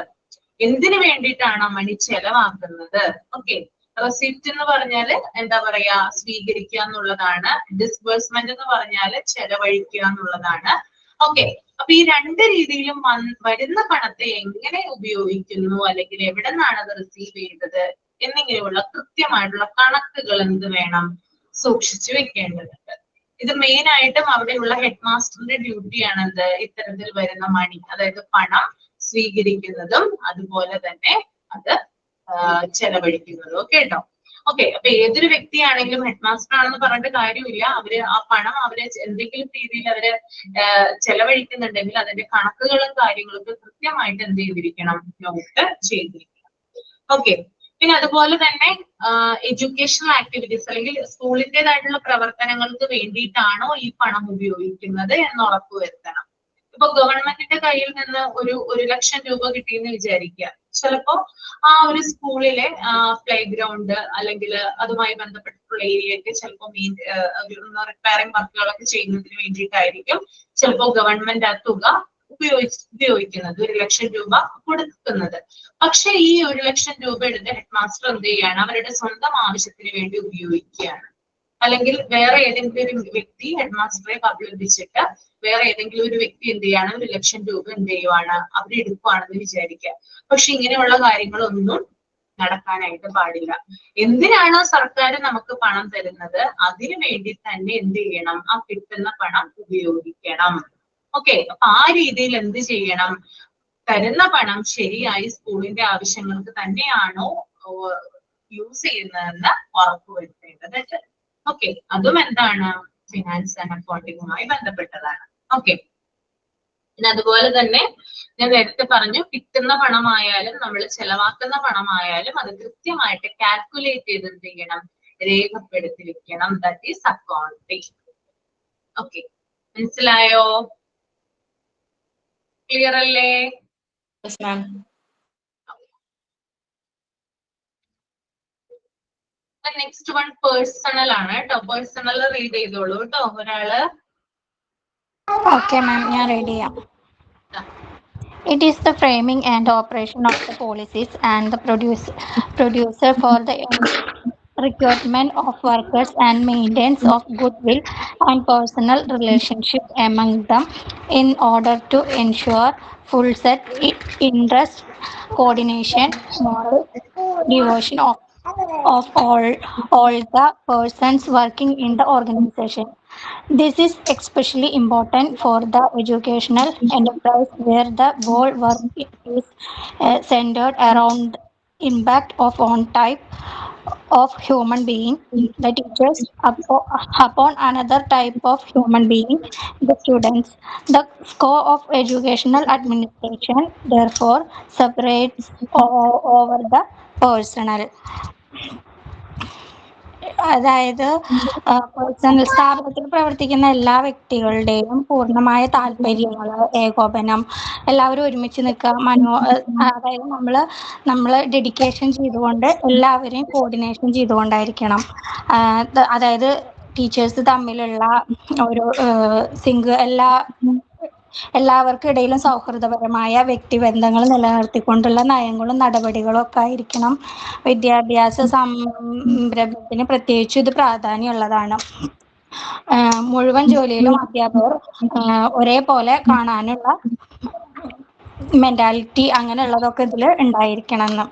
എന്തിനു വേണ്ടിയിട്ടാണ് ആ മണി ചെലവാക്കുന്നത്? ഓക്കെ, റെസിപ്റ്റ് എന്ന് പറഞ്ഞാല് എന്താ പറയാ, സ്വീകരിക്കുക എന്നുള്ളതാണ്. ഡിസ്ബേഴ്സ്മെന്റ് എന്ന് പറഞ്ഞാല് ചെലവഴിക്കുക എന്നുള്ളതാണ്. ഓക്കെ, അപ്പൊ ഈ രണ്ട് രീതിയിലും വരുന്ന പണത്തെ എങ്ങനെ ഉപയോഗിക്കുന്നു അല്ലെങ്കിൽ എവിടെ നിന്നാണ് അത് റിസീവ് ചെയ്തത് എന്നിങ്ങനെയുള്ള കൃത്യമായിട്ടുള്ള കണക്കുകൾ എന്ത് വേണം? സൂക്ഷിച്ചു വെക്കേണ്ടതുണ്ട്. ഇത് മെയിൻ ആയിട്ടും അവിടെയുള്ള ഹെഡ് മാസ്റ്ററിന്റെ ഡ്യൂട്ടിയാണ് എന്ത്? ഇത്തരത്തിൽ വരുന്ന മണി, അതായത് പണം സ്വീകരിക്കുന്നതും അതുപോലെ തന്നെ അത് ചെലവഴിക്കുന്നതും ഒക്കെ കേട്ടോ. ഓക്കെ, അപ്പൊ ഏതൊരു വ്യക്തിയാണെങ്കിലും ഹെഡ് മാസ്റ്റർ ആണെന്ന് പറഞ്ഞിട്ട് കാര്യമില്ല, അവര് ആ പണം അവര് എന്തെങ്കിലും രീതിയിൽ അവര് ചെലവഴിക്കുന്നുണ്ടെങ്കിൽ അതിന്റെ കണക്കുകളും കാര്യങ്ങളൊക്കെ കൃത്യമായിട്ട് എന്ത് ചെയ്തിരിക്കണം? നോട്ട് ചെയ്തിരിക്കണം. ഓക്കെ, പിന്നെ അതുപോലെ തന്നെ എഡ്യൂക്കേഷണൽ ആക്ടിവിറ്റീസ് അല്ലെങ്കിൽ സ്കൂളിൻ്റെതായിട്ടുള്ള പ്രവർത്തനങ്ങൾക്ക് വേണ്ടിയിട്ടാണോ ഈ പണം ഉപയോഗിക്കുന്നത് എന്ന് ഉറപ്പുവരുത്തണം. ഇപ്പൊ ഗവൺമെന്റിന്റെ കയ്യിൽ നിന്ന് ഒരു 1,00,000 രൂപ കിട്ടിയെന്ന് വിചാരിക്കുക. ചിലപ്പോ ആ ഒരു സ്കൂളിലെ പ്ലേ ഗ്രൗണ്ട് അല്ലെങ്കിൽ അതുമായി ബന്ധപ്പെട്ടിട്ടുള്ള ഏരിയയൊക്കെ ചിലപ്പോൾ റിപ്പയറിംഗ് വർക്കുകളൊക്കെ ചെയ്യുന്നതിന് വേണ്ടിയിട്ടായിരിക്കും ചിലപ്പോ ഗവൺമെന്റ് ആ തുക ഉപയോഗിക്കുന്നത്, 1,00,000 രൂപ കൊടുക്കുന്നത്. പക്ഷെ ഈ 1,00,000 രൂപ എടുത്ത് ഹെഡ് മാസ്റ്റർ എന്ത് ചെയ്യാണ്? അവരുടെ സ്വന്തം ആവശ്യത്തിന് വേണ്ടി ഉപയോഗിക്കുകയാണ്. അല്ലെങ്കിൽ വേറെ ഏതെങ്കിലും ഒരു വ്യക്തി ഹെഡ് മാസ്റ്ററെ അഭ്യർത്ഥിച്ചിട്ട് വേറെ ഏതെങ്കിലും ഒരു വ്യക്തി എന്ത് ചെയ്യാണ്? 1,00,000 രൂപ എന്ത് ചെയ്യുവാണ്? അവരെടുക്കുവാണെന്ന് വിചാരിക്കുക. പക്ഷെ ഇങ്ങനെയുള്ള കാര്യങ്ങളൊന്നും നടക്കാനായിട്ട് പാടില്ല. എന്തിനാണോ സർക്കാർ നമുക്ക് പണം തരുന്നത് അതിനു വേണ്ടി തന്നെ എന്ത് ചെയ്യണം? ആ കിട്ടുന്ന പണം ഉപയോഗിക്കണം. ഓക്കെ, അപ്പൊ ആ രീതിയിൽ എന്ത് ചെയ്യണം? തരുന്ന പണം ശരിയായി സ്കൂളിന്റെ ആവശ്യങ്ങൾക്ക് തന്നെയാണോ യൂസ് ചെയ്യുന്നതെന്ന് ഉറപ്പുവരുത്തേണ്ടതുണ്ട്. ഓക്കെ, അതും എന്താണ്? ഫിനാൻസ് ആൻഡ് അക്കൗണ്ടിങ്ങുമായി ബന്ധപ്പെട്ടതാണ്. ഓക്കെ, പിന്നെ അതുപോലെ തന്നെ ഞാൻ നേരത്തെ പറഞ്ഞു, കിട്ടുന്ന പണമായാലും നമ്മൾ ചെലവാക്കുന്ന പണമായാലും അത് കൃത്യമായിട്ട് കാൽക്കുലേറ്റ് ചെയ്ത് എന്ത് ചെയ്യണം? രേഖപ്പെടുത്തി വെക്കണം. That is accounting. ഓക്കെ, മനസ്സിലായോ? ക്ലിയർ അല്ലേ? നെക്സ്റ്റ് വൺ പേഴ്സണൽ ആണ് കേട്ടോ. പേഴ്സണൽ റീഡ് ചെയ്തോളൂ കേട്ടോ ഒരാള്. Okay, ma'am, ഞാൻ ready ചെയ്യാം. It is the framing and operation of the policies and the producer for the recruitment of workers and maintenance of goodwill and personal relationship among them in order to ensure full set interest, coordination, moral devotion of all the persons working in the organization. This is especially important for the educational enterprise where the whole work is centered around impact of on type of human being, the teachers upon another type of human being, the students. The scope of educational administration therefore separates over the personal. അതായത് personal സ്ഥാപനത്തിൽ പ്രവർത്തിക്കുന്ന എല്ലാ വ്യക്തികളുടെയും പൂർണ്ണമായ താല്പര്യങ്ങൾ, ഏകോപനം, എല്ലാവരും ഒരുമിച്ച് നിൽക്കുക, അതായത് നമ്മൾ ഡെഡിക്കേഷൻ ചെയ്തുകൊണ്ട് എല്ലാവരെയും കോർഡിനേഷൻ ചെയ്തുകൊണ്ടായിരിക്കണം. അതായത് ടീച്ചേഴ്സ് തമ്മിലുള്ള ഒരു എല്ലാ എല്ലാവർക്കും ഇടയിലും സൗഹൃദപരമായ വ്യക്തിബന്ധങ്ങൾ നിലനിർത്തിക്കൊണ്ടുള്ള നയങ്ങളും നടപടികളും ഒക്കെ ആയിരിക്കണം വിദ്യാഭ്യാസ സംരംഭത്തിന് പ്രത്യേകിച്ച് ഇത് പ്രാധാന്യമുള്ളതാണ്. മുഴുവൻ ജോലിയിലും അധ്യാപകർ ഒരേപോലെ കാണാനുള്ള മെന്റാലിറ്റി അങ്ങനെയുള്ളതൊക്കെ ഇതിൽ ഉണ്ടായിരിക്കണം എന്ന്.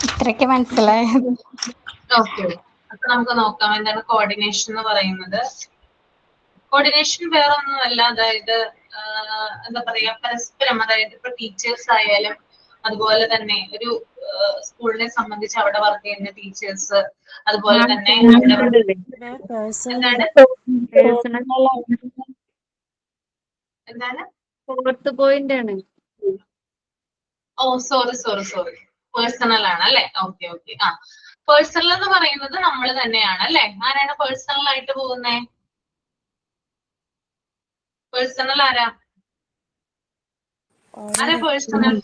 ഇത്രയൊക്കെ മനസ്സിലായത്. ഓക്കെ, അപ്പൊ നമുക്ക് നോക്കാം എന്താണ് കോർഡിനേഷൻ എന്ന് പറയുന്നത്. കോർഡിനേഷൻ വേറെ ഒന്നുമല്ല, അതായത് എന്താ പറയാ, പരസ്പരം, അതായത് ഇപ്പൊ ടീച്ചേഴ്സ് ആയാലും അതുപോലെ തന്നെ ഒരു സ്കൂളിനെ സംബന്ധിച്ച് അവിടെ വർക്ക് ചെയ്യുന്ന ടീച്ചേഴ്സ്, അതുപോലെ തന്നെ എന്താണ് ഫോർത്ത് പോയിന്റ് ആണ്. ഓ സോറി പേഴ്സണൽ ആണ് അല്ലെ. ഓക്കെ. ആ, പേഴ്സണൽ എന്ന് പറയുന്നത് നമ്മൾ തന്നെയാണ് അല്ലെ. ആരാണ് പേഴ്സണൽ ആയിട്ട് പോകുന്നേ? പേഴ്സണൽ ആരാ പേഴ്സണൽ?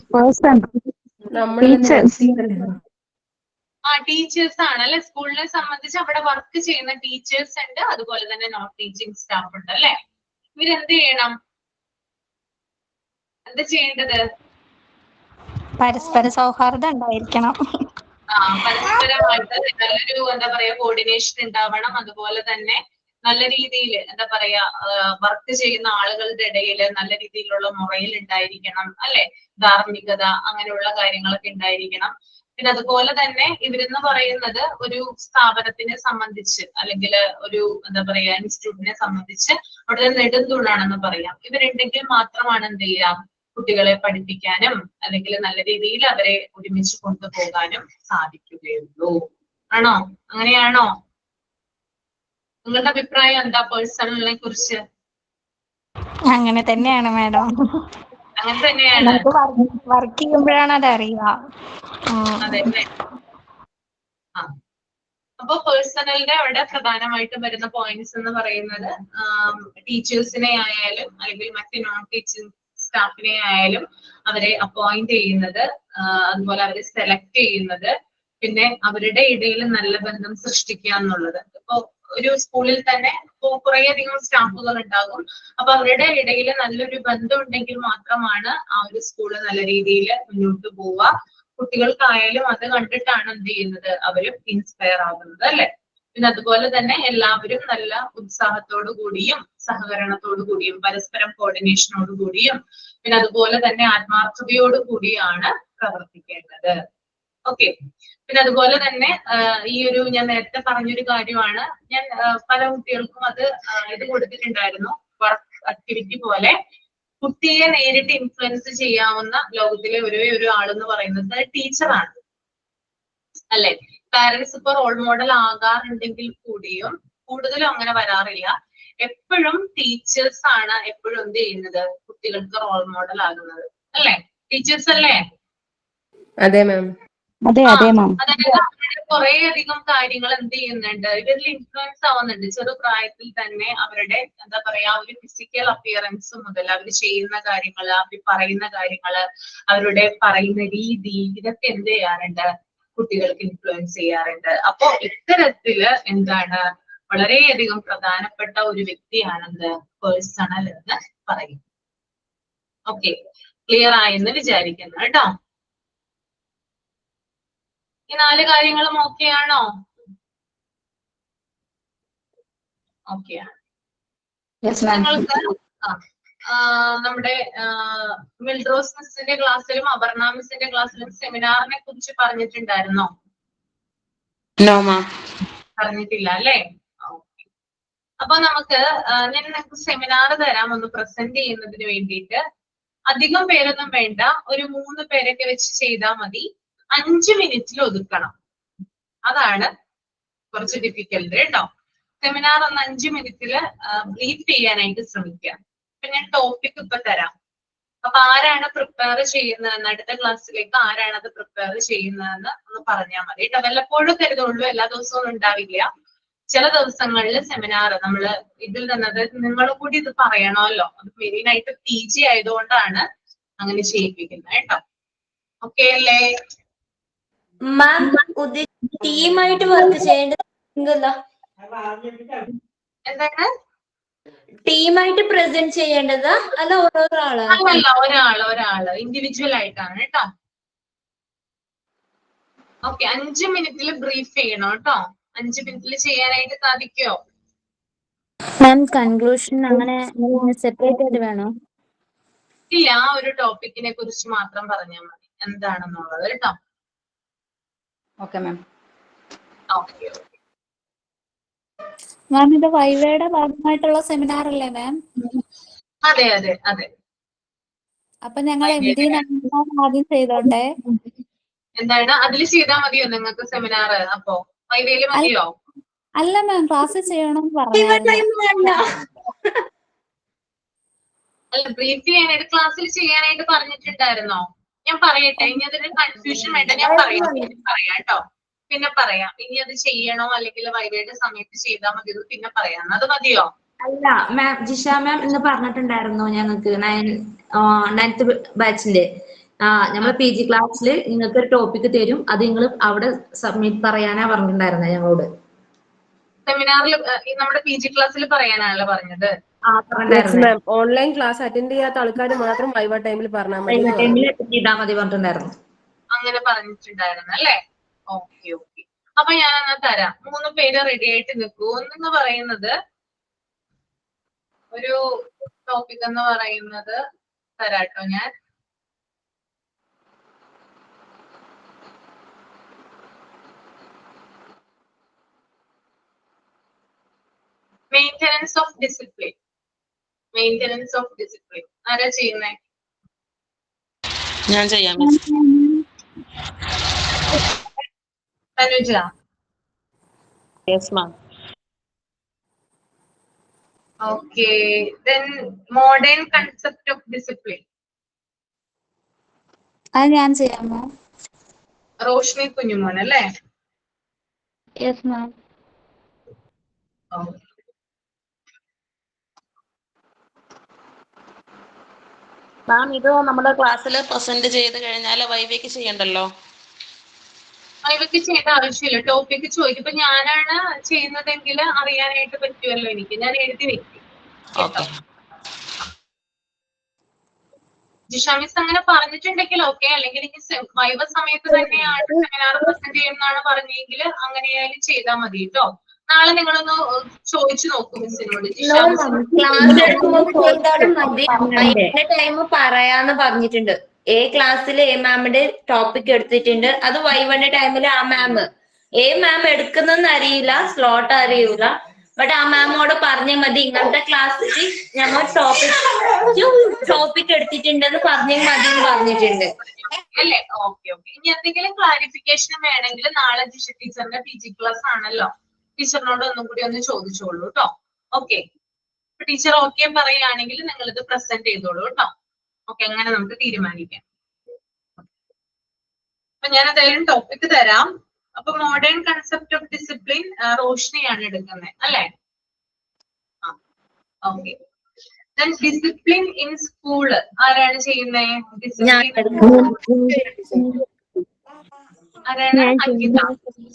ടീച്ചേഴ്സ് ആണ് അല്ലെ. സ്കൂളിനെ സംബന്ധിച്ച് അവിടെ വർക്ക് ചെയ്യുന്ന ടീച്ചേഴ്സ് ഉണ്ട്, അതുപോലെ തന്നെ നോൺ ടീച്ചിങ് സ്റ്റാഫ് ഉണ്ട് അല്ലെ. ഇവരെന്ത് ചെയ്യണം? എന്താ ചെയ്യേണ്ടത്? പരസ്പര സൗഹാർദ്ദം ഉണ്ടായിരിക്കണം. പരസ്പരമായിട്ട് നല്ലൊരു എന്താ പറയാ കോർഡിനേഷൻ ഉണ്ടാവണം. അതുപോലെ തന്നെ നല്ല രീതിയിൽ എന്താ പറയാ വർക്ക് ചെയ്യുന്ന ആളുകളുടെ ഇടയിൽ നല്ല രീതിയിലുള്ള മുറയിൽ ഉണ്ടായിരിക്കണം അല്ലെ. ധാർമ്മികത അങ്ങനെയുള്ള കാര്യങ്ങളൊക്കെ ഉണ്ടായിരിക്കണം. പിന്നെ അതുപോലെ തന്നെ ഇവരെന്ന് പറയുന്നത് ഒരു സ്ഥാപനത്തിനെ സംബന്ധിച്ച് അല്ലെങ്കിൽ ഒരു എന്താ പറയാ ഇൻസ്റ്റിറ്റ്യൂട്ടിനെ സംബന്ധിച്ച് അവിടെ നെടുന്തൂണാണെന്ന് പറയാം. ഇവരുണ്ടെങ്കിൽ മാത്രമാണ് എന്ത് ചെയ്യാം കുട്ടികളെ പഠിപ്പിക്കാനും അല്ലെങ്കിൽ നല്ല രീതിയിൽ അവരെ ഒരുമിച്ച് കൊണ്ടുപോകാനും സാധിക്കുകയുള്ളൂ. ആണോ? അങ്ങനെയാണോ? നിങ്ങളുടെ അഭിപ്രായം എന്താ പേഴ്സണലിനെ കുറിച്ച്? അങ്ങനെ തന്നെയാണ് മാഡം. അങ്ങനെ തന്നെയാണ്. വർക്ക് ചെയ്യുമ്പോഴാണ് അതറിയുക. അതെ. അപ്പൊ പേഴ്സണലിന്റെ അവിടെ പ്രധാനമായിട്ടും വരുന്ന പോയിന്റ്സ് എന്ന് പറയുന്നത് ടീച്ചേഴ്സിനെ ആയാലും അല്ലെങ്കിൽ മറ്റ് നോൺ ടീച്ചിങ് സ്റ്റാഫിനെ ആയാലും അവരെ അപ്പോയിന്റ് ചെയ്യുന്നത്, അതുപോലെ അവരെ സെലക്ട് ചെയ്യുന്നത്, പിന്നെ അവരുടെ ഇടയിൽ നല്ല ബന്ധം സൃഷ്ടിക്കുക എന്നുള്ളത്. ഇപ്പൊ ഒരു സ്കൂളിൽ തന്നെ കുറേയധികം സ്റ്റാഫുകൾ ഉണ്ടാകും. അപ്പൊ അവരുടെ ഇടയിൽ നല്ലൊരു ബന്ധം ഉണ്ടെങ്കിൽ മാത്രമാണ് ആ ഒരു സ്കൂള് നല്ല രീതിയിൽ മുന്നോട്ട് പോവുക. കുട്ടികൾക്കായാലും അത് കണ്ടിട്ടാണ് എന്ത് ചെയ്യുന്നത് അവരും ഇൻസ്പയർ ആകുന്നത് അല്ലെ. പിന്നെ അതുപോലെ തന്നെ എല്ലാവരും നല്ല ഉത്സാഹത്തോടു കൂടിയും സഹകരണത്തോടു കൂടിയും പരസ്പരം കോർഡിനേഷനോടു കൂടിയും പിന്നെ അതുപോലെ തന്നെ ആത്മാർത്ഥതയോടു കൂടിയാണ് പ്രവർത്തിക്കേണ്ടത്. ഓക്കെ. പിന്നെ അതുപോലെ തന്നെ ഈ ഒരു ഞാൻ നേരത്തെ പറഞ്ഞൊരു കാര്യമാണ്, ഞാൻ പല കുട്ടികൾക്കും ഇത് കൊടുത്തിട്ടുണ്ടായിരുന്നു വർക്ക് ആക്ടിവിറ്റി പോലെ. കുട്ടിയെ നേരിട്ട് ഇൻഫ്ലുവൻസ് ചെയ്യാവുന്ന ലോകത്തിലെ ഒരേ ഒരു ആളെന്ന് പറയുന്നത് ടീച്ചറാണ് അല്ലെ. പാരന്റ്സ് ഇപ്പൊ റോൾ മോഡൽ ആകാറുണ്ടെങ്കിൽ കൂടിയും കൂടുതലും അങ്ങനെ വരാറില്ല. എപ്പോഴും ടീച്ചേഴ്സ് ആണ് എപ്പോഴും എന്ത് ചെയ്യുന്നത് കുട്ടികൾക്ക് റോൾ മോഡൽ ആകുന്നത് അല്ലെ. ടീച്ചേഴ്സ് അല്ലേ? അതെ മാം. അതായത് കുറേയധികം കാര്യങ്ങൾ എന്ത് ചെയ്യുന്നുണ്ട് ഇവരിൽ ഇൻഫ്ലുവൻസ് ആവുന്നുണ്ട്. ചെറുപ്രായത്തിൽ തന്നെ അവരുടെ എന്താ പറയാ ഒരു ഫിസിക്കൽ അപ്പിയറൻസ് മുതൽ അവർ ചെയ്യുന്ന കാര്യങ്ങൾ, അവർ പറയുന്ന കാര്യങ്ങൾ, അവരുടെ പറയുന്ന രീതി, ഇതൊക്കെ എന്ത് ചെയ്യാറുണ്ട് കുട്ടികൾക്ക് ഇൻഫ്ലുവൻസ് ചെയ്യാറുണ്ട്. അപ്പോ ഇത്തരത്തില് എന്താണ് വളരെയധികം പ്രധാനപ്പെട്ട ഒരു വ്യക്തിയാണെന്ത് പേഴ്സണൽ എന്ന് പറയും. ഓക്കെ, ക്ലിയർ ആയെന്ന് വിചാരിക്കുന്നു കേട്ടോ. ഈ 4 കാര്യങ്ങളും ഓക്കെ ആണോ? ഓക്കെ ആണ്. നിങ്ങൾക്ക് നമ്മുടെ മിൽഡ്രോസ് മിസ്സിന്റെ ക്ലാസ്സിലും അപർണ മിസ്സിന്റെ ക്ലാസ്സിലും സെമിനാറിനെ കുറിച്ച് പറഞ്ഞിട്ടുണ്ടായിരുന്നോ? പറഞ്ഞിട്ടില്ല അല്ലേ? അപ്പൊ നമുക്ക് ഞാൻ നിങ്ങൾക്ക് സെമിനാർ തരാം ഒന്ന് പ്രസന്റ് ചെയ്യുന്നതിന് വേണ്ടിയിട്ട്. അധികം പേരൊന്നും വേണ്ട, ഒരു 3 പേരൊക്കെ വെച്ച് ചെയ്താൽ മതി. 5 മിനിറ്റിൽ ഒതുക്കണം. അതാണ് കുറച്ച് ഡിഫിക്കൽട്ട് കേട്ടോ. സെമിനാർ ഒന്ന് 5 മിനിറ്റിൽ ബ്രീഫ് ചെയ്യാനായിട്ട് ശ്രമിക്കുക. അപ്പൊ ഞാൻ ടോപ്പിക് ഇപ്പൊ തരാം. അപ്പൊ ആരാണ് പ്രിപ്പയർ ചെയ്യുന്നതെന്ന് അടുത്ത ക്ലാസ്സിലേക്ക് ആരാണ് അത് പ്രിപ്പയർ ചെയ്യുന്നതെന്ന് ഒന്ന് പറഞ്ഞാൽ മതി കേട്ടോ. വല്ലപ്പോഴും കരുതുള്ളൂ, എല്ലാ ദിവസവും ഉണ്ടാവില്ല. ചില ദിവസങ്ങളിൽ സെമിനാർ നമ്മൾ ഇതിൽ തന്നെ, അതായത് നിങ്ങളും കൂടി ഇത് പറയണമല്ലോ, അത് മെയിനായിട്ട് PG ആയതുകൊണ്ടാണ് അങ്ങനെ ചെയ്യിപ്പിക്കുന്നത് കേട്ടോ. ഓക്കെ അല്ലേ? മാം ടീമായിട്ട് വർക്ക് ചെയ്യേണ്ടത് എന്താണ്? ടീമായിട്ട് പ്രസന്റ് ചെയ്യേണ്ടതാ അല്ല ഓരോരോ ആളാ? അല്ലല്ല, ഒരാള് ഇൻഡിവിജ്വൽ ആയിട്ടാണ് കേട്ടോ. ഓക്കെ, 5 മിനിറ്റിൽ ബ്രീഫ് ചെയ്യണം കേട്ടോ. 5 മിനിറ്റിൽ ചെയ്യാനായിട്ട് സാധിക്കുമോ? മാം കൺക്ലൂഷൻ അങ്ങനെ സെപ്പറേറ്റ് ആയിട്ട് വേണോ? ഇല്ല, ആ ഒരു ടോപ്പിക്കിനെ കുറിച്ച് മാത്രം പറഞ്ഞാൽ മതി എന്താണെന്നുള്ളത് കേട്ടോ. Okay ma'am. ഓക്കെ. മാം ഇത് വൈവയുടെ ഭാഗമായിട്ടുള്ള സെമിനാർ അല്ലേ മാം? അതെ അതെ അതെ. അപ്പൊ ഞങ്ങൾ ആദ്യം ചെയ്തോട്ടെ? എന്താണ് അതിൽ ചെയ്താൽ മതിയോ നിങ്ങൾക്ക് സെമിനാർ? അപ്പോ വൈവേല് മതിയോ? അല്ല മാം, ക്ലാസ് ചെയ്യണം പറഞ്ഞായിരുന്നു. അല്ല, ബ്രീഫ് ചെയ്യാനായിട്ട് ക്ലാസ്സിൽ ചെയ്യാനായിട്ട് പറഞ്ഞിട്ടുണ്ടായിരുന്നോ? ഞാൻ പറയട്ടെ, ഇനി അതിന് കൺഫ്യൂഷൻ വേണ്ട, ഞാൻ പറയാം കേട്ടോ. പിന്നെ പറയാം ഇനി അത് ചെയ്യണോ അല്ലെങ്കിൽ വൈവയുടെ സമയത്ത് ചെയ്താൽ മതിയോ പിന്നെ പറയാം. അത് മതിയോ? അല്ല മാം, ജിഷ മാം ഇന്ന് പറഞ്ഞിട്ടുണ്ടായിരുന്നു ഞങ്ങൾക്ക് 9th ബാച്ചിന്റെ നമ്മൾ PG ക്ലാസ്സിൽ നിങ്ങൾക്ക് ഒരു ടോപ്പിക് തരും, അത് നിങ്ങൾ അവിടെ സബ്മിറ്റ് പറയാനാ പറഞ്ഞിട്ടുണ്ടായിരുന്നത് ഞങ്ങളോട്. സെമിനാറിൽ നമ്മുടെ PG ക്ലാസ്സിൽ പറയാനാണല്ലോ പറഞ്ഞത്. ഓൺലൈൻ ക്ലാസ് അറ്റൻഡ് ചെയ്യാത്ത ആൾക്കാർ മാത്രം വൈവ ടൈമിൽ പറഞ്ഞാൽ മതി. ചെയ്താൽ മതി പറഞ്ഞിട്ടുണ്ടായിരുന്നു. അങ്ങനെ പറഞ്ഞിട്ടുണ്ടായിരുന്നു അല്ലേ? ഓക്കെ. അപ്പൊ ഞാൻ എന്നാ തരാം. 3 പേര് റെഡി ആയിട്ട് നിൽക്കൂ. ഒന്നെന്ന് പറയുന്നത് ഒരു ടോപ്പിക് എന്ന് പറയുന്നത് തരാട്ടോ ഞാൻ. Maintenance of discipline. ആരാ ചെയ്യുന്നേ? ഞാൻ ചെയ്യാം. Tanuja. Yes ma'am. Okay. Then modern concept of discipline. അത് ഞാൻ ചെയ്യാമോ? റോഷ്നി കുഞ്ഞുമോൻ അല്ലേ? Yes ma'am. മാം ഇത് നമ്മുടെ ക്ലാസ്സിൽ പ്രസന്റ് ചെയ്ത് കഴിഞ്ഞാൽ വൈവയ്ക്ക് ചെയ്യണ്ടല്ലോ? വൈവയ്ക്ക് ചെയ്യേണ്ട ആവശ്യമില്ല. ടോപ്പിക് ചോദിക്കും. ഇപ്പൊ ഞാനാണ് ചെയ്യുന്നതെങ്കിൽ അറിയാനായിട്ട് പറ്റുമല്ലോ എനിക്ക്. ഞാൻ എഴുതി വെക്കും. ഓക്കെ. ജിഷ മിസ് അങ്ങനെ പറഞ്ഞിട്ടുണ്ടെങ്കിൽ ഓക്കെ, അല്ലെങ്കിൽ വൈവ സമയത്ത് തന്നെയാണ് സെമിനാർ പ്രസന്റ് ചെയ്യുന്നതാണ് പറഞ്ഞെങ്കിൽ അങ്ങനെയായാലും ചെയ്താൽ മതി കേട്ടോ. നാളെ നിങ്ങളൊന്ന് ചോദിച്ചു നോക്കും മിസ്സിനോട്. ക്ലാസ് എടുക്കുമ്പോൾ ചെയ്താലും മതി. ടൈം പറയാന്ന് പറഞ്ഞിട്ടുണ്ട്. ക്ലാസ്സിൽ മാമിന്റെ ടോപ്പിക് എടുത്തിട്ടുണ്ട്. അത് വൈവന്റെ ടൈമിൽ ആ മാം എടുക്കുന്നെന്ന് അറിയില്ല, സ്ലോട്ട് അറിയൂല. ബട്ട് ആ മാമോട് പറഞ്ഞാൽ മതി ഇങ്ങനത്തെ ക്ലാസ്സിൽ ഞങ്ങൾ ടോപ്പിക് എടുത്തിട്ടുണ്ടെന്ന് പറഞ്ഞാൽ മതി എന്ന് പറഞ്ഞിട്ടുണ്ട് അല്ലേ? ഓക്കെ. ഇനി എന്തെങ്കിലും ക്ലാരിഫിക്കേഷൻ വേണമെങ്കിൽ നാളെ ജിഷ ടീച്ചറിന്റെ PG ക്ലാസ് ആണല്ലോ, ടീച്ചറിനോട് ഒന്നും കൂടി ഒന്ന് ചോദിച്ചോളൂ കേട്ടോ. ഓക്കെ. ടീച്ചർ ഓക്കെ പറയുകയാണെങ്കിൽ നിങ്ങൾ ഇത് പ്രസന്റ് ചെയ്തോളൂ കേട്ടോ. ഓക്കെ, അങ്ങനെ നമുക്ക് തീരുമാനിക്കാം. അപ്പൊ ഞാൻ എന്തായാലും ടോപ്പിക് തരാം. അപ്പൊ മോഡേൺ കൺസെപ്റ്റ് ഓഫ് ഡിസിപ്ലിൻ റോഷ്നിയാണ് എടുക്കുന്നത് അല്ലേ? ഓക്കെ. ഡിസിപ്ലിൻ ഇൻ സ്കൂൾ ആരാണ് ചെയ്യുന്നത്? ആരാണ്? അങ്കിത.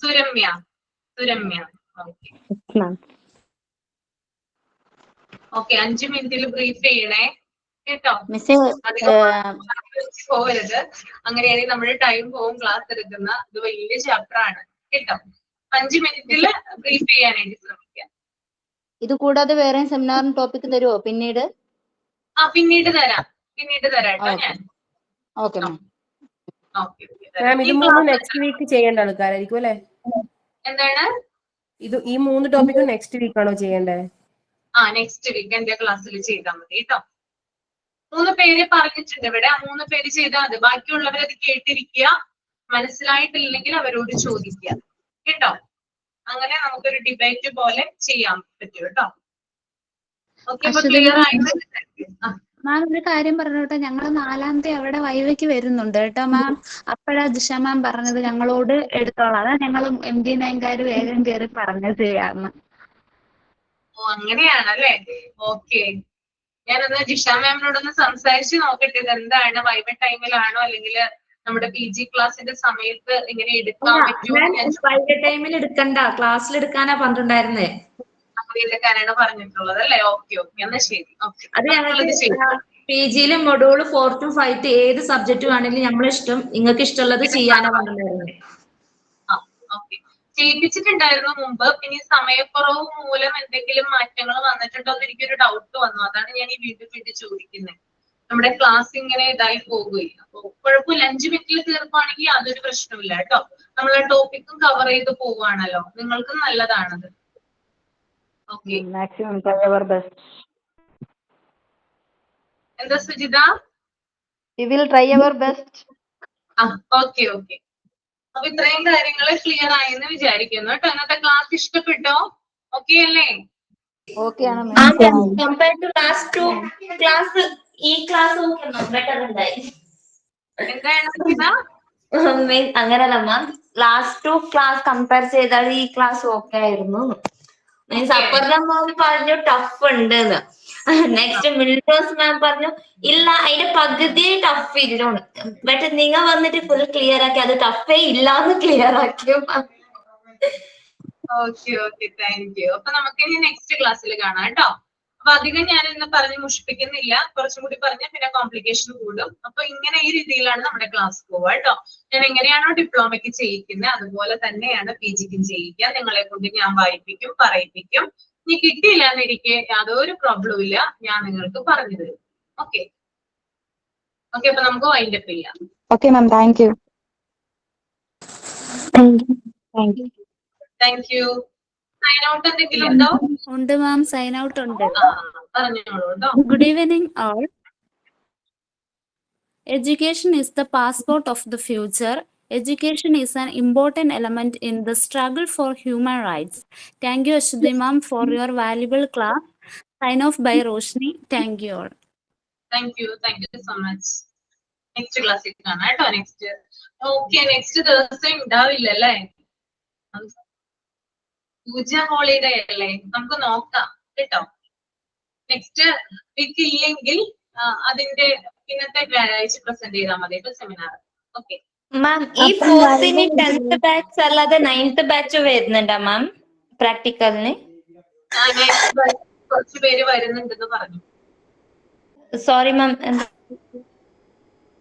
സുരമ്യ. ഓക്കെ. 5 മിനിറ്റിൽ ബ്രീഫ് ചെയ്യണേ കേട്ടോ. പോകരുത്. അങ്ങനെയാണെങ്കിൽ നമ്മുടെ ടൈം പോകും. ക്ലാസ് എടുക്കുന്ന ഇത് വലിയ ചാപ്റ്റർ ആണ് കേട്ടോ. 5 മിനിറ്റിൽ ബ്രീഫ് ചെയ്യാനായിട്ട് ശ്രമിക്കാം. ഇത് കൂടാതെ വേറെ സെമിനാറിന് ടോപ്പിക് തരുമോ പിന്നീട്? പിന്നീട് തരാം കേട്ടോ ഞാൻ. Okay ma'am. മാം ഇത് 3 നെക്സ്റ്റ് വീക്ക് ചെയ്യേണ്ട ആൾക്കാരായിരിക്കും അല്ലെ? എന്താണ്? ഈ 3 ടോപ്പിക്കും നെക്സ്റ്റ് വീക്ക് ആണോ ചെയ്യേണ്ടത്? നെക്സ്റ്റ് വീക്ക് എന്റെ ക്ലാസ്സിൽ ചെയ്താൽ മതി കേട്ടോ. 3 പേര് പറഞ്ഞിട്ടുണ്ട് ഇവിടെ. 3 പേര് ചെയ്താൽ മതി. ബാക്കിയുള്ളവരത് കേട്ടിരിക്കുക. മനസ്സിലായിട്ടില്ലെങ്കിൽ അവരോട് ചോദിക്കുക കേട്ടോ. അങ്ങനെ നമുക്കൊരു ഡിബേറ്റ് പോലെ ചെയ്യാൻ പറ്റും കേട്ടോ. ഓക്കെ. അപ്പൊ ക്ലിയർ ആയിട്ട് മാം ഒരു കാര്യം പറഞ്ഞോട്ടെ, ഞങ്ങൾ 4-ാമത്തെ അവിടെ വൈവയ്ക്ക് വരുന്നുണ്ട് കേട്ടോ മാം. അപ്പോഴാ ജിഷ മാം പറഞ്ഞത് ഞങ്ങളോട് എടുത്തോളാം. അതാ ഞങ്ങൾ MD9 വേഗം കയറി പറഞ്ഞത് ചെയ്യാന്ന്. അങ്ങനെയാണല്ലേ? ഓക്കെ. ഞാനൊന്ന് ജിഷ മാമിനോടൊന്ന് സംസാരിച്ച് നോക്കട്ടെ. ഇത് എന്താണ്, വൈവ ടൈമിലാണോ അല്ലെങ്കിൽ നമ്മുടെ PG ക്ലാസ്സിന്റെ സമയത്ത് എങ്ങനെ എടുക്കാൻ പറ്റുമോ ഞാൻ വൈകിട്ട് ടൈമിൽ എടുക്കണ്ട, ക്ലാസ്സിൽ എടുക്കാനാ പറഞ്ഞിട്ടുണ്ടായിരുന്നേ. അങ്ങനെ എടുക്കാനാണ് പറഞ്ഞിട്ടുള്ളത് അല്ലേ? ഓക്കെ ഓക്കെ, എന്നാ ശരി. ഓക്കെ, അത് ഞങ്ങൾക്ക് PG-യിലെ മൊഡ്യൂൾ 4 to 5 ഏത് സബ്ജക്ട് വേണമെങ്കിലും നമ്മളെ ഇഷ്ടം, നിങ്ങൾക്ക് ഇഷ്ടമുള്ളത് ചെയ്യാനാ പറഞ്ഞിട്ടുണ്ടായിരുന്നത്. ഓക്കെ, ചെയ്യിപ്പിച്ചിട്ടുണ്ടായിരുന്നു മുമ്പ്. പിന്നെ സമയക്കുറവ് മൂലം എന്തെങ്കിലും മാറ്റങ്ങൾ വന്നിട്ടുണ്ടോ എന്ന് എനിക്കൊരു ഡൗട്ട് വന്നു. അതാണ് ഞാൻ ഈ വീണ്ടും ചോദിക്കുന്നത്. നമ്മുടെ ക്ലാസ് ഇങ്ങനെ ഇതായി പോകുകയും, അപ്പൊ കുഴപ്പമില്ല, 5 മിനിറ്റിൽ തീർക്കുകയാണെങ്കിൽ യാതൊരു പ്രശ്നമില്ല കേട്ടോ. നമ്മളെ ടോപ്പിക്കും കവർ ചെയ്ത് പോവുകയാണല്ലോ, നിങ്ങൾക്ക് നല്ലതാണത്. Okay, maximum try our best. എന്താ Sujitha? We will try our best. Okay okay, അപ്പൊ ഇത്രയും കാര്യങ്ങൾ ക്ലിയർ ആയെന്ന് വിചാരിക്കുന്നു കേട്ടോ. ഇന്നത്തെ ക്ലാസ് ഇഷ്ടപ്പെട്ടോ? ഓക്കെ അല്ലേ? ഓക്കെ ആണ് കമ്പയർ ടു ലാസ്റ്റ് 2 ക്ലാസ് ഈ ക്ലാസ് ബെറ്റർ ഉണ്ടായി. എന്താണ് സുജിത? അങ്ങനല്ല മാം, ലാസ്റ്റ് 2 ക്ലാസ് കമ്പയർ ചെയ്താൽ ഈ ക്ലാസ് ഓക്കെ ആയിരുന്നു. മീൻസ് അപ്പുറത്തെ മാം പറഞ്ഞു ടഫ് ഉണ്ടെന്ന്. നെക്സ്റ്റ് മിൽട്ടോസ് മാം പറഞ്ഞു ഇല്ല അതിന്റെ പകുതി ടഫ് ഇല്ലോന്ന്. ബട്ട് നിങ്ങൾ വന്നിട്ട് ഫുൾ ക്ലിയർ ആക്കി അത് ടഫേ ഇല്ലാന്ന് ക്ലിയർ ആക്കിയോ. Okay okay, thank you. അപ്പൊ നമുക്ക് ഇനി നെക്സ്റ്റ് ക്ലാസ്സിൽ കാണാം കേട്ടോ. അപ്പൊ അധികം ഞാൻ ഇന്ന് പറഞ്ഞ് മുഷിപ്പിക്കുന്നില്ല, കുറച്ചും കൂടി പറഞ്ഞ പിന്നെ കോംപ്ലിക്കേഷൻ കൂടും. അപ്പൊ ഇങ്ങനെ ഈ രീതിയിലാണ് നമ്മുടെ ക്ലാസ് പോവുക കേട്ടോ. ഞാൻ എങ്ങനെയാണോ ഡിപ്ലോമയ്ക്ക് ചെയ്യിക്കുന്നത് അതുപോലെ തന്നെയാണ് PG-ക്കും ചെയ്യിക്കുക. നിങ്ങളെ കൊണ്ട് ഞാൻ വായിപ്പിക്കും, പറയിപ്പിക്കും. ഇനി കിട്ടിയില്ല എന്നിരിക്കെ യാതൊരു പ്രോബ്ലവും ഇല്ല, ഞാൻ നിങ്ങൾക്ക് പറഞ്ഞു തരും. ഓക്കെ ഓക്കെ, അപ്പൊ നമുക്ക് വൈൻഡപ്പ് ചെയ്യാം. Okay, ma'am. Thank you. Thank you. Sign out എന്തെങ്കിലും ഉണ്ടോ? ഉണ്ട് മാം, സൈൻ ഔട്ട് ഉണ്ട്. പറഞ്ഞോളൂ കേട്ടോ. Good evening all. Education is the passport of the future. Education is an important element in the struggle for human rights. Thank you, Ashwini ma'am, for your valuable class. Sign off by Roshni. Thank you all. Thank you so much. Next ക്ലാസ്സിൽ കാണാം കേട്ടോ. Okay, next ദിവസം ഉണ്ടാവില്ല അല്ലേ? പൂജ holiday അല്ലേ? നമുക്ക് നോക്കാം കേട്ടോ. നെക്സ്റ്റ് വീക്ക് ഇല്ലെങ്കിൽ അതിന്റെ പിന്നത്തെ വ്യാഴാഴ്ച പ്രസന്റ് ചെയ്താൽ മതി കേട്ടോ സെമിനാർ. ഓക്കെ മാം, ഈ 4th 10th ബാച്ച് അല്ലാതെ 9th ബാച്ച് വരുന്നുണ്ടോ മാം പ്രാക്ടിക്കലിന്? കുറച്ച് പേര് വരുന്നുണ്ടെന്ന് പറഞ്ഞു. സോറി മാം,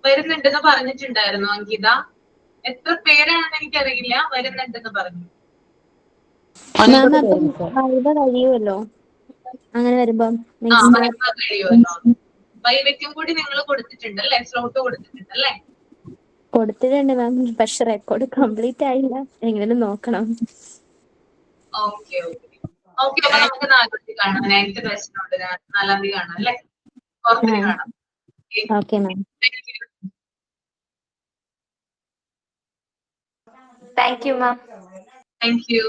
വരുന്നുണ്ടെന്ന് പറഞ്ഞിട്ടുണ്ടായിരുന്നു അങ്കിത. എത്ര പേരാണെന്ന് എനിക്കറിയില്ല, വരുന്നുണ്ടെന്ന് പറഞ്ഞു. കഴിയുമല്ലോ അങ്ങനെ വരുമ്പം കഴിയുമല്ലോ. വൈവയ്ക്കും കൂടി നിങ്ങൾ കൊടുത്തിട്ടുണ്ടല്ലേ? സ്ലോട്ട് കൊടുത്തിട്ടുണ്ടല്ലേ? കൊടുത്തിട്ടുണ്ട് മാം, പക്ഷെ റെക്കോർഡ് കംപ്ലീറ്റ് ആയില്ല, എങ്ങനെയും നോക്കണം. ഓക്കെ ഓക്കെ ഓക്കെ, അപ്പൊ നമുക്ക് 4ാം തീയതി കാണാം. 9th ബാച്ചിനോട് 4ാം തീയതി കാണാം അല്ലേ? ഓർത്തിന് കാണാം. Okay ma'am. Thank you ma'am. Thank you.